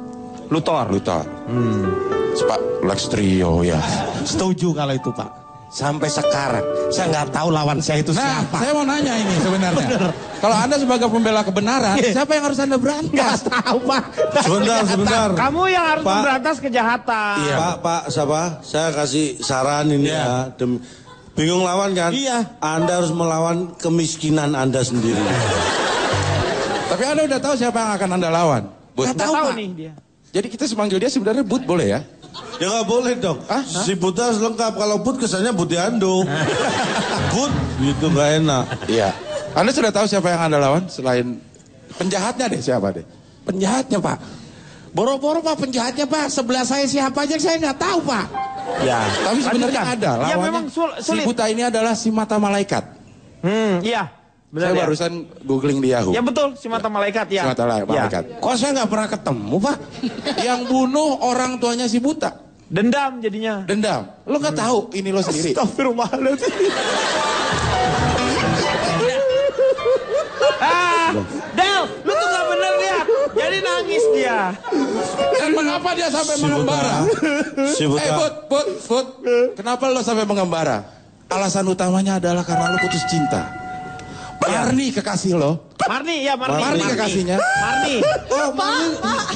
Luthor. Lex Trio ya. Setuju kalau itu Pak. Sampai sekarang saya nggak tahu lawan saya itu siapa. Saya mau nanya ini sebenarnya. Kalau Anda sebagai pembela kebenaran, siapa yang harus Anda berantas? Nggak tahu Pak. Sebentar. Kamu yang harus memberantas kejahatan. Iya. Pak, siapa? Saya kasih saran ini ya. Bingung lawan kan? Iya. Anda harus melawan kemiskinan Anda sendiri. Tapi Anda udah tahu siapa yang akan Anda lawan? Nggak tahu nih dia. Jadi kita memanggil dia sebenarnya Bud boleh ya? Ya nggak boleh dong. Si Bud harus lengkap. Kalau Bud kesannya Bud Ando. Bud gitu nggak enak. Iya. Anda sudah tahu siapa yang Anda lawan selain penjahatnya deh, siapa deh? Penjahatnya Pak. Boro-boro Pak penjahatnya Pak. Sebelah saya siapa aja saya nggak tahu Pak. Ya. Tapi sebenarnya ada lawannya. Ya memang sulit. Si Buta ini adalah si mata malaikat. Iya. Benar, saya barusan googling di Yahoo. Ya betul, si mata malaikat ya. Si mata malaikat. Kok saya nggak pernah ketemu Pak? Yang bunuh orang tuanya si Buta. Dendam jadinya. Dendam. Lo nggak tahu ini lo sendiri. Astagfirullahaladzim. Del, lu tuh nggak bener lihat. Jadi Iya. Dan mengapa dia sampai mengembara? Put. Kenapa lo sampai mengembara? Alasan utamanya adalah karena lo putus cinta. Marni kekasih lo. Marni kekasihnya. Marni. Oh,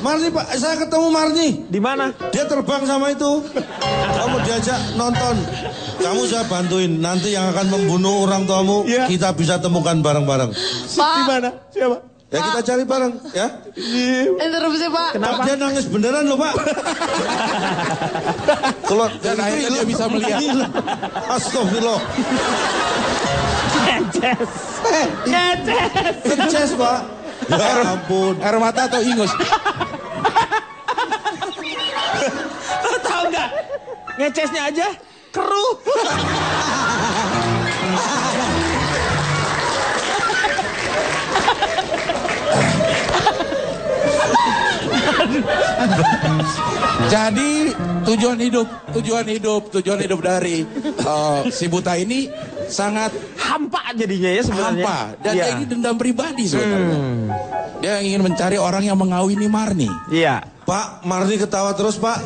Marni Pak, saya ketemu Marni. Di mana? Dia terbang sama itu. Kamu diajak nonton. Kamu saya bantuin. Nanti yang akan membunuh orang tuamu, kita bisa temukan bareng-bareng. Di mana? Siapa? Ya kita cari bareng, ya. Interupsi Pak. Kenapa? Dia nangis beneran loh Pak. Keluar. Dan akhirnya dia bisa melihat. Astagfirullah. Ngeces Pak. Ya ampun. Air mata atau ingus? Lo tau nggak? Ngecesnya aja keruh. Jadi tujuan hidup dari si buta ini sangat hampa jadinya ya sebenarnya. Hampa dan dia ini dendam pribadi sebenarnya. Dia ingin mencari orang yang mengawini Marni. Iya. Pak, Marni ketawa terus Pak.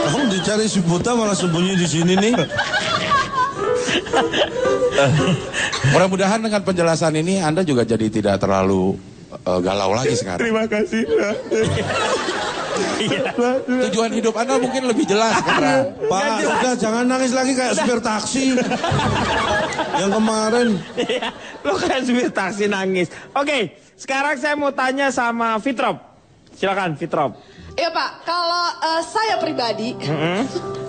Kamu dicari si buta malah sembunyi di sini nih. Mudah-mudahan dengan penjelasan ini Anda juga jadi tidak terlalu galau lagi sekarang. Terima kasih. Tujuan hidup Anda mungkin lebih jelas sekarang. Pak, sudah jangan nangis lagi kayak supir taksi. Yang kemarin. Lo kayak supir taksi nangis. Oke, sekarang saya mau tanya sama Fitrop. Silakan Fitrop. Iya Pak, kalau saya pribadi,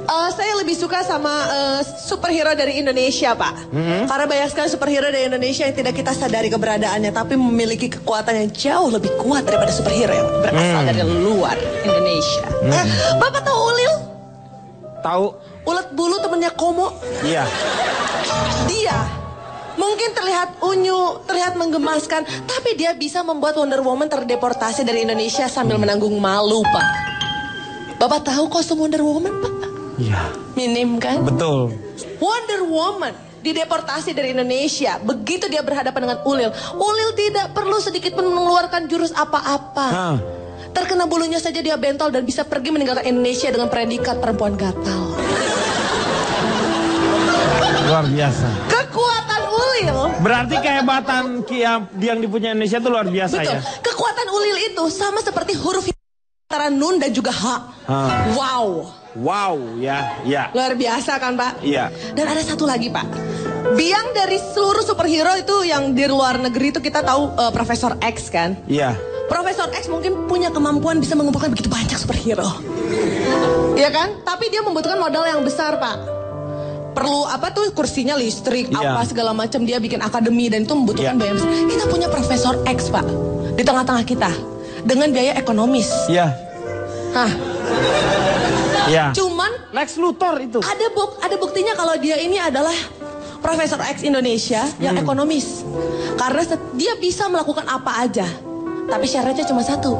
saya lebih suka sama superhero dari Indonesia Pak. Karena banyak sekali superhero dari Indonesia yang tidak kita sadari keberadaannya, tapi memiliki kekuatan yang jauh lebih kuat daripada superhero yang berasal dari luar Indonesia. Bapak tahu Ulil? Tahu. Ulet bulu temennya Komo. Iya. Dia mungkin terlihat unyu, terlihat menggemaskan, tapi dia bisa membuat Wonder Woman terdeportasi dari Indonesia sambil menanggung malu, Pak. Bapak tahu kostum Wonder Woman, Pak? Iya. Minim kan? Betul. Wonder Woman dideportasi dari Indonesia. Begitu dia berhadapan dengan Ulil, Ulil tidak perlu sedikit pun mengeluarkan jurus apa-apa. Terkena bulunya saja dia bentol dan bisa pergi meninggalkan Indonesia dengan predikat perempuan gatal. Luar biasa. Kekuatan Ulil. Berarti kehebatan yang dipunya Indonesia itu luar biasa. Betul. Ya. Kekuatan Ulil itu sama seperti huruf antara nun dan juga H. Wow. Wow, ya. Luar biasa kan, Pak? Iya. Dan ada satu lagi, Pak. Biang dari seluruh superhero itu yang di luar negeri itu kita tahu Profesor X kan? Iya. Profesor X mungkin punya kemampuan bisa mengumpulkan begitu banyak superhero. Iya kan? Tapi dia membutuhkan modal yang besar, Pak. Perlu apa tuh kursinya listrik, apa segala macam, dia bikin akademi dan itu membutuhkan biaya besar. Kita punya Profesor X, Pak, di tengah-tengah kita dengan biaya ekonomis. Iya. Hah. Ya. Cuman Lex Luthor itu. Ada buktinya kalau dia ini adalah Profesor X Indonesia yang ekonomis. Karena dia bisa melakukan apa aja. Tapi syaratnya cuma satu.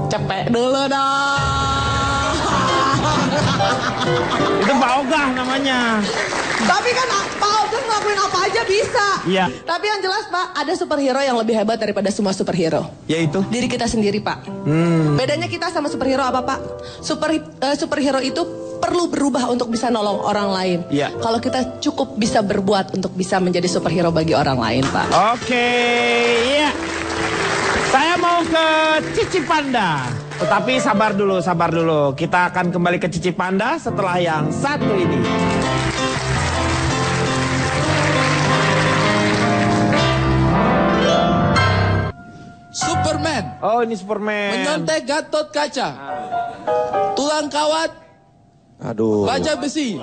Cepet dulu dong. Itu Pak Ogah namanya. Tapi kan Pak Ogah ngelakuin apa aja bisa. Iya. Tapi yang jelas Pak, ada superhero yang lebih hebat daripada semua superhero. Yaitu? Diri kita sendiri Pak. Bedanya kita sama superhero apa Pak? Superhero itu perlu berubah untuk bisa nolong orang lain. Iya. Kalau kita cukup bisa berbuat untuk bisa menjadi superhero bagi orang lain Pak. Oke, iya. Saya mau ke Cici Panda. Tetapi sabar dulu. Kita akan kembali ke Cici Panda setelah yang satu ini. Superman. Oh, ini Superman. Menyontek Gatot Kaca. Tulang kawat. Aduh. Baja besi.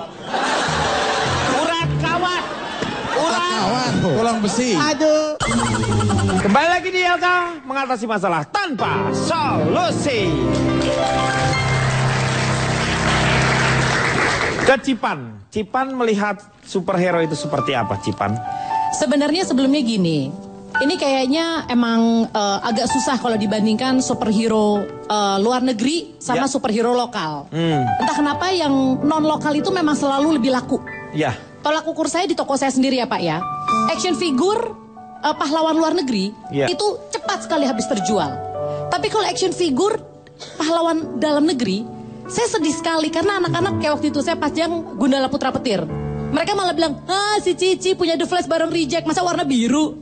Urat kawat. Tulang besi. Aduh. Kembali lagi di LK mengatasi masalah tanpa solusi. Ke Cipan melihat superhero itu seperti apa, Cipan? Sebenarnya sebelumnya gini, ini kayaknya emang agak susah kalau dibandingkan superhero luar negeri sama superhero lokal. Entah kenapa yang non lokal itu memang selalu lebih laku. Ya. Tolak ukur saya di toko saya sendiri ya Pak ya. Action figure pahlawan luar negeri itu cepat sekali habis terjual. Tapi kalau action figure pahlawan dalam negeri, saya sedih sekali karena anak-anak kayak waktu itu saya pasang Gundala Putra Petir. Mereka malah bilang, si Cici punya The Flash bareng Reject, masa warna biru?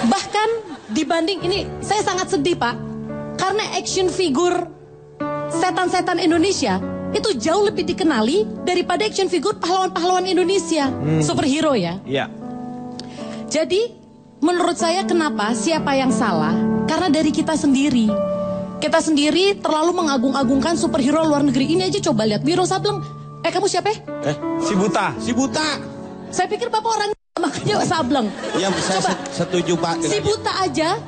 Bahkan dibanding ini, saya sangat sedih Pak. Karena action figure setan-setan Indonesia itu jauh lebih dikenali daripada action figure pahlawan-pahlawan Indonesia. Superhero ya. Iya. Jadi menurut saya kenapa siapa yang salah? Karena dari kita sendiri. Kita sendiri terlalu mengagung-agungkan superhero luar negeri. Ini aja coba lihat Wiro Sableng. Kamu siapa? Si Buta. Si Buta. Saya pikir Bapak orang makanya Sableng. Ya, saya setuju Pak. Si Buta aja,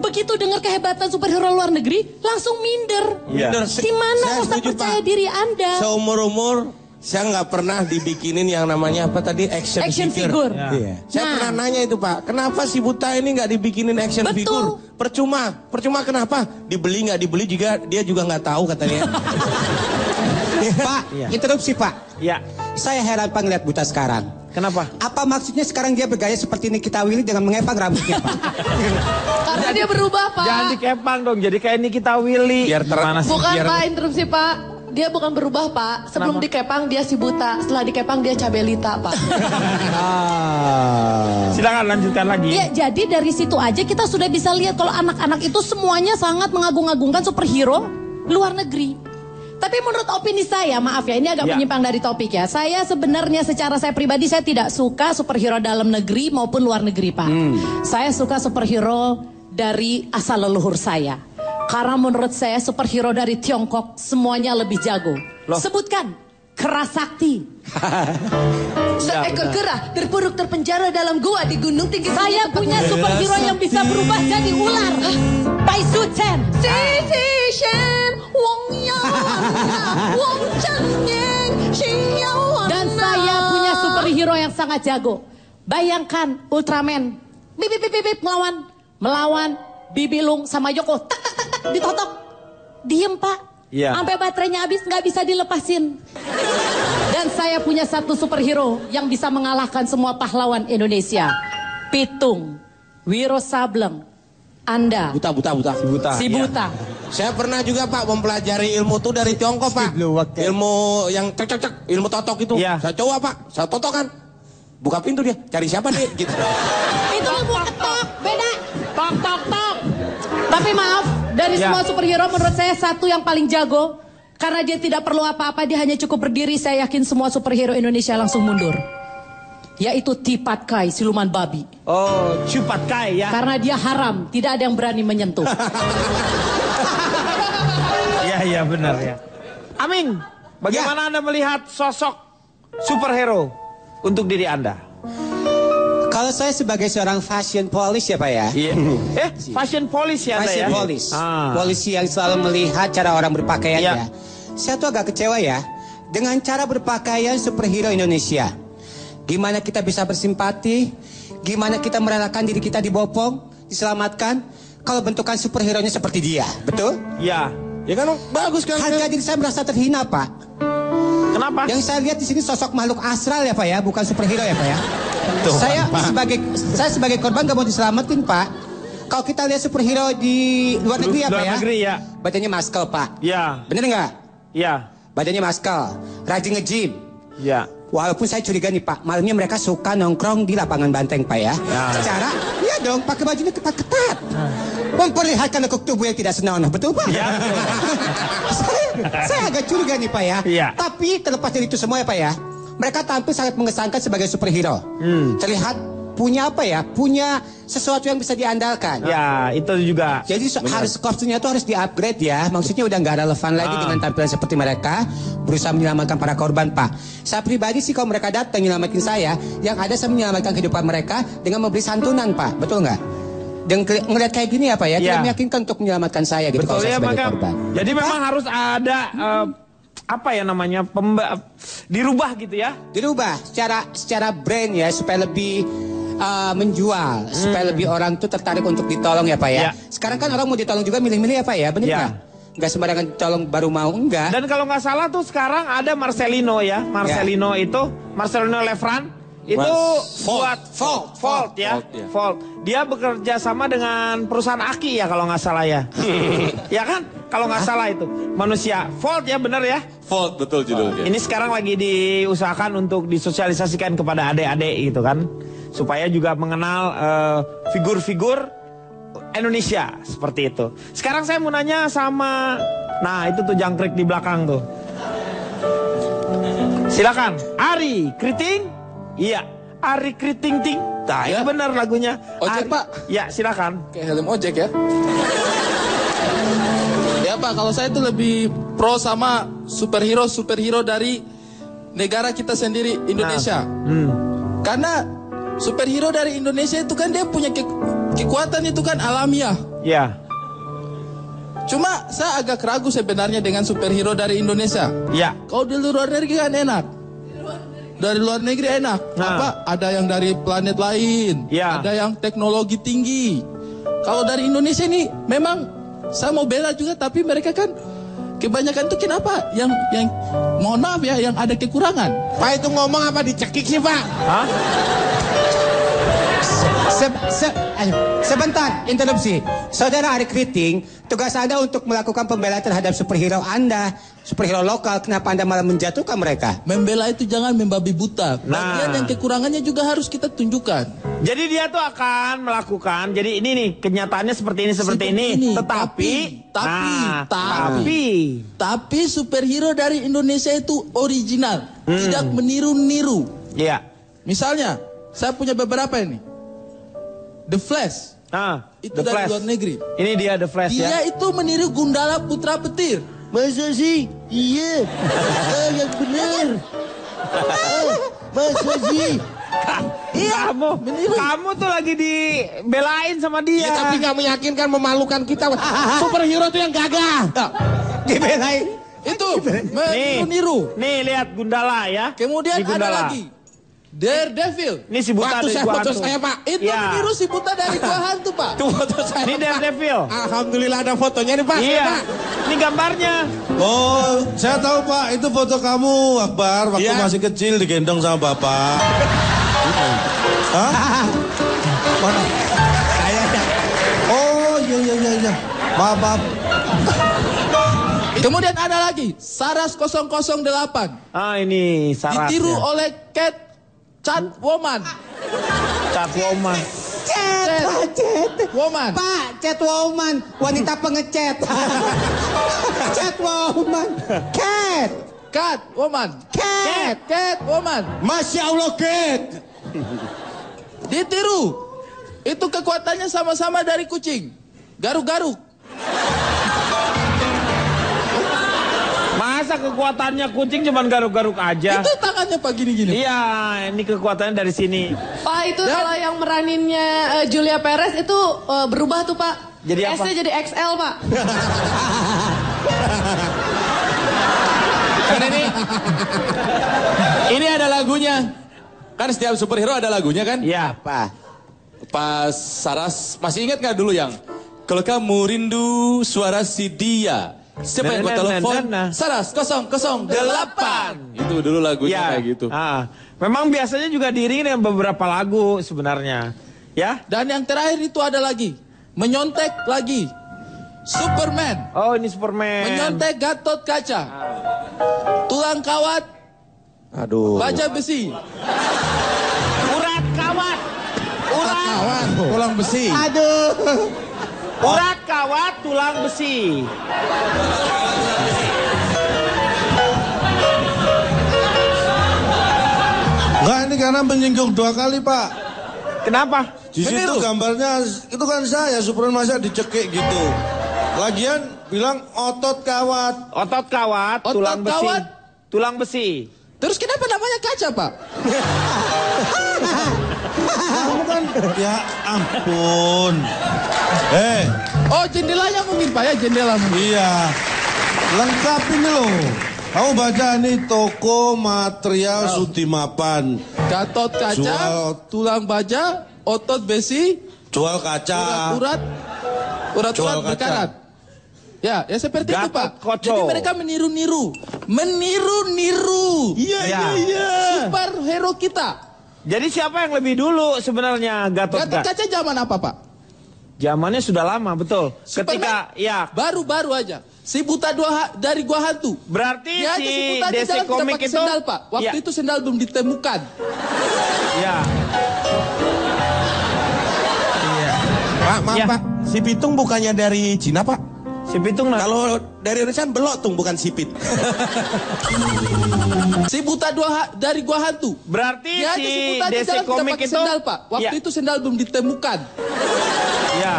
begitu dengar kehebatan superhero luar negeri, langsung minder. Minder. Gimana rasa percaya diri Anda? Seumur-umur saya nggak pernah dibikinin yang namanya apa tadi action figure. Iya. Saya pernah nanya itu Pak, kenapa si Buta ini nggak dibikinin action figure? Percuma kenapa? Dibeli nggak dibeli juga dia juga nggak tahu katanya. Pak, interupsi Pak. Iya. Saya heran Pak ngeliat Buta sekarang. Kenapa? Apa maksudnya sekarang dia bergaya seperti Nikita Willy dengan mengepang rambutnya Pak? Karena dia berubah Pak. Jangan dikepang dong, jadi kayak Nikita Willy. Biar Gimana sih? Bukan Biar- Pak, interupsi Pak. Dia bukan berubah Pak. Sebelum dikepang dia si Buta. Setelah dikepang dia Cabelita Pak. Silakan lanjutkan lagi. Ya, jadi dari situ aja kita sudah bisa lihat kalau anak-anak itu semuanya sangat mengagung-agungkan superhero luar negeri. Tapi menurut opini saya, maaf ya, ini agak menyimpang dari topik ya. Saya sebenarnya secara saya pribadi saya tidak suka superhero dalam negeri maupun luar negeri, Pak. Saya suka superhero dari asal leluhur saya. Karena menurut saya superhero dari Tiongkok semuanya lebih jago. Sebutkan, Kera Sakti. Seekor kera terpuruk terpenjara dalam gua di gunung tinggi. Saya punya superhero yang bisa berubah jadi ular. Pai Su Chen. Si Shen, Wong Yao, Wong Chen Yang, Xin Yao. Dan saya punya superhero yang sangat jago. Bayangkan Ultraman. Bip bip bip bip melawan Bibilung sama Yoko. Tak tak tak tak ditotok. Diem Pak. Iya. Sampai baterainya habis nggak bisa dilepasin. Dan saya punya satu superhero yang bisa mengalahkan semua pahlawan Indonesia. Pitung, Wiro Sableng, Anda. Buta. Si Buta. Saya pernah juga Pak mempelajari ilmu itu dari Tiongkok Pak. Ilmu yang cek, ilmu totok itu. Iya. Saya coba Pak, saya totokan. Buka pintu dia, cari siapa nih? Gitu. Itu ilmu ketok, beda. Tok. Tapi maaf, dari semua superhero menurut saya satu yang paling jago. Karena dia tidak perlu apa-apa, dia hanya cukup berdiri. Saya yakin semua superhero Indonesia langsung mundur. Yaitu Tipat Kai, siluman babi. Oh, Cipat Kai ya. Karena dia haram, tidak ada yang berani menyentuh. Iya benar ya. Amin. Bagaimana Anda melihat sosok superhero untuk diri Anda? Kalau saya sebagai seorang fashion police ya Pak ya. Iya. Fashion police ya Anda Fashion ya? police. Polisi yang selalu melihat cara orang berpakaian Iya. ya. Saya tuh agak kecewa ya dengan cara berpakaian superhero Indonesia. Gimana kita bisa bersimpati? Gimana kita merelakan diri kita dibopong, diselamatkan? Kalau bentukan superhero-nya seperti dia, betul? Iya. Ya kan bagus kan? Harga diri saya merasa terhina Pak. Kenapa? Yang saya lihat di sini sosok makhluk astral ya Pak ya, bukan superhero ya Pak ya. Tuh, saya sebagai korban gak mau diselamatin Pak. Kalau kita lihat superhero di luar negeri ya Pak Luar ya. negeri ya. Badannya muscle Pak. Iya. Bener nggak? Iya. Badannya muscle, rajin nge-gym. Iya. Walaupun saya curiga nih Pak, malamnya mereka suka nongkrong di lapangan banteng Pak ya. Secara, iya dong, pakai bajunya ketat-ketat. Memperlihatkan lekuk tubuh yang tidak senonoh, betul Pak? Iya. saya agak curiga nih Pak ya. Iya. Tapi terlepas dari itu semua ya Pak ya, mereka tampil sangat mengesankan sebagai superhero. Terlihat punya apa ya? Punya sesuatu yang bisa diandalkan. Ya, itu juga. Jadi harus kostumnya tuh harus di-upgrade ya. Maksudnya udah nggak relevan lagi dengan tampilan seperti mereka berusaha menyelamatkan para korban, Pak. Saya pribadi sih kalau mereka datang menyelamatin saya, yang ada saya menyelamatkan kehidupan mereka dengan memberi santunan, Pak. Betul nggak? Dan ngelihat kayak gini ya, Pak ya, tidak meyakinkan untuk menyelamatkan saya gitu kalau saya sebagai korban. Jadi memang harus ada apa ya namanya dirubah gitu ya? Dirubah secara brand ya supaya lebih menjual, supaya lebih orang tuh tertarik untuk ditolong ya Pak ya. Sekarang kan orang mau ditolong juga milih-milih ya Pak ya, benar nggak? Nggak sembarangan ditolong baru mau, enggak. Dan kalau nggak salah tuh sekarang ada Marcelino ya, Marcelino Lefran Itu Volt. buat Volt ya. Volt. Dia bekerja sama dengan perusahaan aki ya kalau nggak salah ya. Ya kan? Kalau nggak salah itu. Manusia. Volt ya benar ya? Volt betul judulnya. Ini sekarang lagi diusahakan untuk disosialisasikan kepada adik-adik gitu kan. Supaya juga mengenal figur-figur Indonesia seperti itu. Sekarang saya mau nanya sama, nah itu tuh jangkrik di belakang tuh. Silakan, Ari Kriting. Iya, Ari Kriting Ting. Nah, itu benar lagunya. Ojek, Pak. Ya, silakan. Kayak helm ojek ya. Ya Pak, kalau saya itu lebih pro sama superhero dari negara kita sendiri, Indonesia. Karena superhero dari Indonesia itu kan dia punya kekuatan itu kan alamiah. Ya. Cuma saya agak ragu sebenarnya dengan superhero dari Indonesia. Ya. Kalau di luar negeri kan enak. Dari luar negeri enak. Apa? Ada yang dari planet lain. Ya. Ada yang teknologi tinggi. Kalau dari Indonesia ini memang saya mau bela juga, tapi mereka kan kebanyakan tuh kenapa yang mohon maaf ya, yang ada kekurangan. Pak itu ngomong apa dicekik sih Pak? Hah? Sebentar, interupsi. Saudara Ari Kriting, tugas Anda untuk melakukan pembelaan terhadap superhero Anda, superhero lokal. Kenapa Anda malah menjatuhkan mereka? Membela itu jangan membabi buta. Bagian yang kekurangannya juga harus kita tunjukkan. Jadi dia tuh akan melakukan. Jadi ini nih kenyataannya seperti ini. Tapi superhero dari Indonesia itu original, tidak meniru-niru. Iya. Misalnya, saya punya beberapa ini. The Flash. Itu The dari Flash. luar negeri. Ini dia The Flash ya. Dia itu meniru Gundala Putra Petir. Masa sih? Iya. Yang benar. Masa sih? Kamu tuh lagi dibelain sama dia. Ya, tapi gak meyakinkan, memalukan kita. Superhero itu yang gagah. Dibelain. Itu meniru. Nih lihat Gundala ya. Kemudian Di ada Gundala. lagi Daredevil. Ini si buta dari gua hantu. saya Pak. Itu Ya. meniru si buta dari gua hantu Pak. Itu foto saya. Ini Daredevil. Alhamdulillah ada fotonya nih Pak. Iya. Pak. Ini gambarnya. Oh, saya tahu Pak, itu foto kamu Akbar waktu Iya. masih kecil digendong sama bapak. Hah? Mana? Oh, iya. Maaf. Kemudian ada lagi Saras 008. Ini Saras. Ditiru ya. oleh Catwoman. Catwoman. Woman. Pak, Catwoman, wanita pengecat. Catwoman. Catwoman. Catwoman. Masya Allah, Cat. Ditiru. Itu kekuatannya sama-sama dari kucing. Garuk-garuk. Masa kekuatannya kucing cuman garuk-garuk aja? Itu tangannya Pak gini-gini. Iya, ini kekuatannya dari sini. Pak itu kalau yang meraninnya Julia Perez itu berubah tuh Pak. Jadi apa? S-nya jadi XL Pak. Kan ini ada lagunya. Kan setiap superhero ada lagunya kan? Iya. Apa? Pas Saras, masih ingat nggak dulu yang kalau kamu rindu suara si dia, siapa yang kau telepon? Saras 008. Itu dulu lagunya kayak gitu. Memang biasanya juga diiringi dengan beberapa lagu sebenarnya. Ya. Dan yang terakhir itu ada lagi. Menyontek lagi. Superman. Oh, ini Superman. Menyontek Gatot Kaca. Tulang kawat. Aduh. Baja besi. Urat kawat. Kawan, tulang besi. Aduh. Urat kawat tulang besi. Enggak, ini karena menyinggung 2 kali Pak. Kenapa? Di situ gambarnya, itu kan saya, Superman masa dicekik gitu. Lagian bilang otot kawat. Otot kawat, Otot tulang besi. kawat. Tulang besi. Terus kenapa namanya kaca Pak? Kamu kan, ya ampun. Oh jendelanya mungkin Pak ya, jendela mungkin. Iya, lengkap ini loh. Kamu baca nih toko material Sudimapan. Gatot Kaca, Jual- tulang baja, otot besi, Jual kaca. urat Jual kaca. berkarat. Ya seperti itu Gatot Pak. Koco. Jadi mereka meniru-niru. Meniru-niru. Iya. Superhero kita. Jadi siapa yang lebih dulu sebenarnya Gatot Kaca zaman apa, Pak? Zamannya sudah lama, betul. Superman? Ketika ya Baru-baru aja. Si buta dari gua hantu. berarti Dia aja si si buta di DC jalan tidak Comics pakai itu sendal, Pak. Waktu ya, itu sendal belum ditemukan. ya. Pak, maaf Ya. Pak. Si Pitung bukannya dari Cina, Pak? Si Pitung Kalau dari Indonesia belok tung bukan sipit. Si buta dari gua hantu. Berarti Dia aja si si buta di DC jalan tidak Comics pakai itu sendal, Pak. Waktu ya, itu sendal belum ditemukan. ya.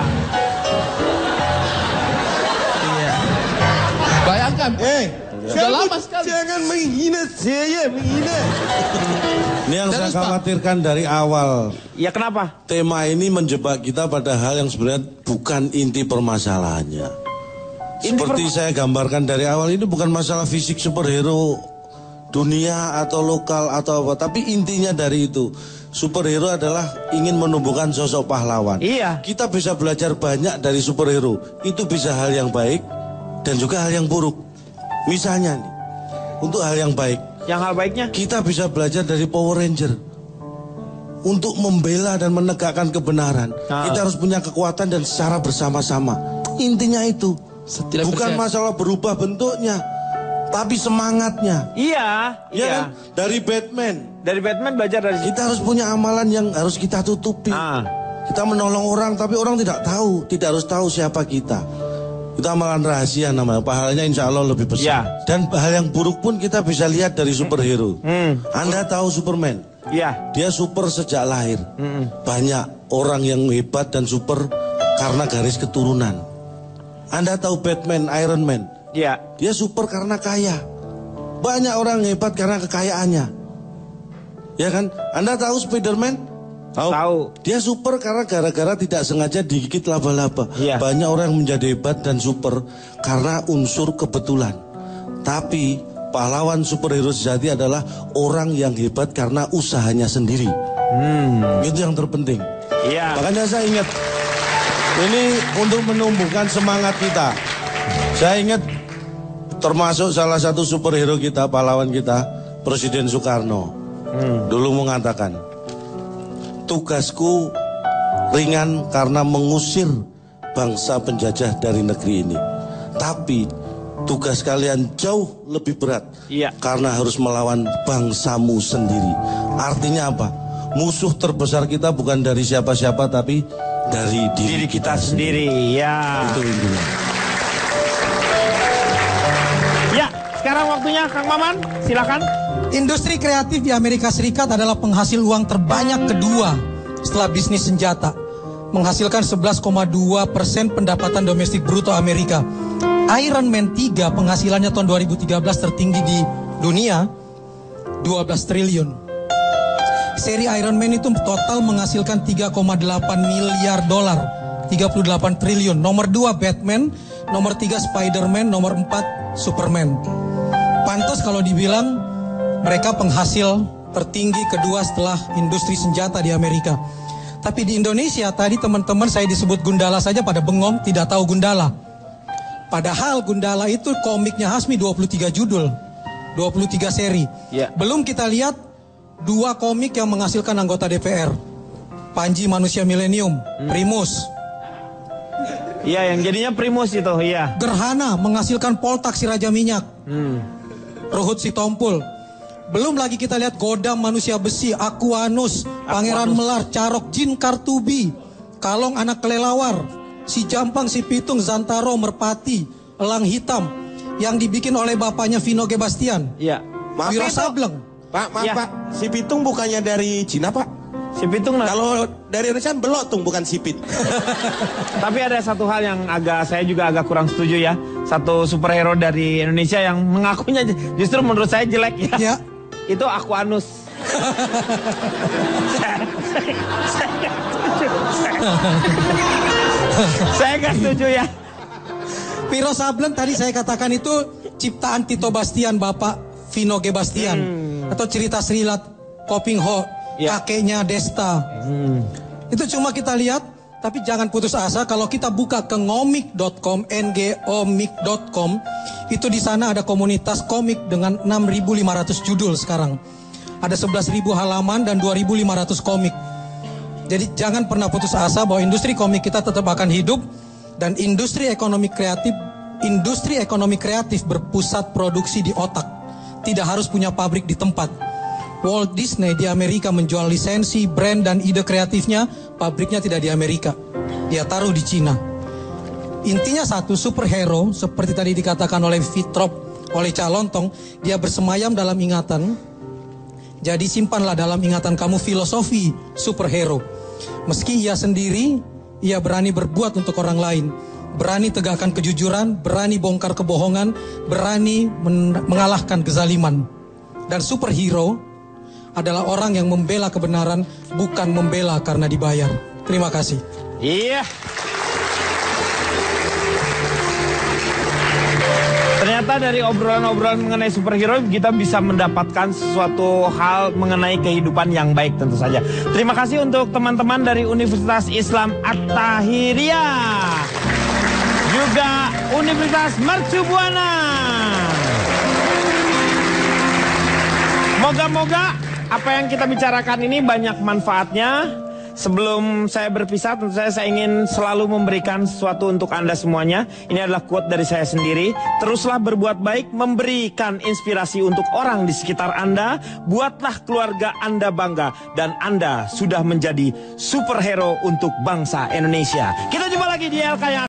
Bayangkan. Sudah lama sekali. Jangan menghina saya, menghina. Ini yang saya khawatirkan dari awal. Ya kenapa? Tema ini menjebak kita pada hal yang sebenarnya bukan inti permasalahannya. Seperti saya gambarkan dari awal, ini bukan masalah fisik superhero dunia atau lokal atau apa, tapi intinya dari itu. Superhero adalah ingin menumbuhkan sosok pahlawan. Iya. Kita bisa belajar banyak dari superhero. Itu bisa hal yang baik dan juga hal yang buruk. Misalnya nih, untuk hal yang baik. Yang hal baiknya? Kita bisa belajar dari Power Ranger. Untuk membela dan menegakkan kebenaran. Kita harus punya kekuatan dan secara bersama-sama. Intinya itu. Bukan masalah berubah bentuknya, tapi semangatnya. Iya, Ya iya. kan? Dari Batman. Dari Batman belajar dari Kita harus punya amalan yang harus kita tutupi. Kita menolong orang, tapi orang tidak tahu, tidak harus tahu siapa kita. Itu amalan rahasia namanya. Pahalanya insya Allah lebih besar. Ya. Dan hal yang buruk pun kita bisa lihat dari superhero. Anda tahu Superman? Iya. Dia super sejak lahir. Banyak orang yang hebat dan super karena garis keturunan. Anda tahu Batman, Iron Man? Iya. Dia super karena kaya. Banyak orang hebat karena kekayaannya. Ya kan? Anda tahu Spiderman? Tahu. Dia super karena gara-gara tidak sengaja digigit laba-laba. Iya. Banyak orang yang menjadi hebat dan super karena unsur kebetulan. Tapi pahlawan superhero sejati adalah orang yang hebat karena usahanya sendiri. Itu yang terpenting. Iya. Makanya saya ingat, ini untuk menumbuhkan semangat kita. Saya ingat termasuk salah satu superhero kita, pahlawan kita, Presiden Soekarno. Dulu mengatakan, tugasku ringan karena mengusir bangsa penjajah dari negeri ini. Tapi tugas kalian jauh lebih berat. Iya. Karena harus melawan bangsamu sendiri. Artinya apa? Musuh terbesar kita bukan dari siapa-siapa, tapi dari diri kita sendiri. Ya. Itu intinya. Ya, sekarang waktunya Kang Maman, silakan. Industri kreatif di Amerika Serikat adalah penghasil uang terbanyak kedua setelah bisnis senjata. Menghasilkan 11,2% pendapatan domestik bruto Amerika. Iron Man 3 penghasilannya tahun 2013 tertinggi di dunia, 12 triliun. Seri Iron Man itu total menghasilkan 3,8 miliar dolar, 38 triliun. Nomor 2 Batman, nomor 3 Spider-Man, nomor 4 Superman. Pantas kalau dibilang mereka penghasil tertinggi kedua setelah industri senjata di Amerika. Tapi di Indonesia tadi teman-teman saya disebut Gundala saja pada bengong, tidak tahu Gundala. Padahal Gundala itu komiknya Hasmi 23 judul, 23 seri. Belum kita lihat 2 komik yang menghasilkan anggota DPR. Panji Manusia Milenium, Primus. Iya, yang jadinya Primus itu, iya. Gerhana menghasilkan Poltak si Raja Minyak. Ruhut si Tompul. Belum lagi kita lihat Godam Manusia Besi, Aquanus, Pangeran Melar, Carok Jin Kartubi, Kalong Anak Kelelawar, si Jampang, si Pitung, Zantaro, Merpati, Elang Hitam, yang dibikin oleh bapaknya Vino G. Bastian. Iya. Wiro Sableng. Pak, maaf Pak, si Pitung bukannya dari Cina Pak? Si Pitung kalau dari Indonesia belok tung bukan sipit. Tapi ada satu hal yang saya juga agak kurang setuju ya. Satu superhero dari Indonesia yang mengakunya justru menurut saya jelek ya. Itu Aquanus. Saya nggak setuju ya. Wiro Sableng tadi saya katakan itu ciptaan Tito Bastian, Bapak Vino G. Bastian. Atau cerita Srilat Koping Ho, kakeknya Desta. Itu cuma kita lihat, tapi jangan putus asa. Kalau kita buka ke ngomik.com, ngomik.com, itu di sana ada komunitas komik dengan 6.500 judul sekarang. Ada 11.000 halaman dan 2.500 komik. Jadi jangan pernah putus asa bahwa industri komik kita tetap akan hidup. Dan industri ekonomi kreatif berpusat produksi di otak. Tidak harus punya pabrik di tempat. Walt Disney di Amerika menjual lisensi, brand dan ide kreatifnya, pabriknya tidak di Amerika. Dia taruh di Cina. Intinya satu, superhero seperti tadi dikatakan oleh Fitrop, oleh Calontong, dia bersemayam dalam ingatan. Jadi simpanlah dalam ingatan kamu filosofi superhero. Meski ia sendiri, ia berani berbuat untuk orang lain. Berani tegakkan kejujuran, berani bongkar kebohongan, berani mengalahkan kezaliman. Dan superhero adalah orang yang membela kebenaran, bukan membela karena dibayar. Terima kasih. Iya. Ternyata dari obrolan-obrolan mengenai superhero kita bisa mendapatkan sesuatu hal mengenai kehidupan yang baik tentu saja. Terima kasih untuk teman-teman dari Universitas Islam At-Tahiriyah, juga Universitas Mercubuana. Moga-moga apa yang kita bicarakan ini banyak manfaatnya. Sebelum saya berpisah, tentu saya ingin selalu memberikan sesuatu untuk Anda semuanya. Ini adalah quote dari saya sendiri. Teruslah berbuat baik, memberikan inspirasi untuk orang di sekitar Anda. Buatlah keluarga Anda bangga. Dan Anda sudah menjadi superhero untuk bangsa Indonesia. Kita jumpa lagi di LK yang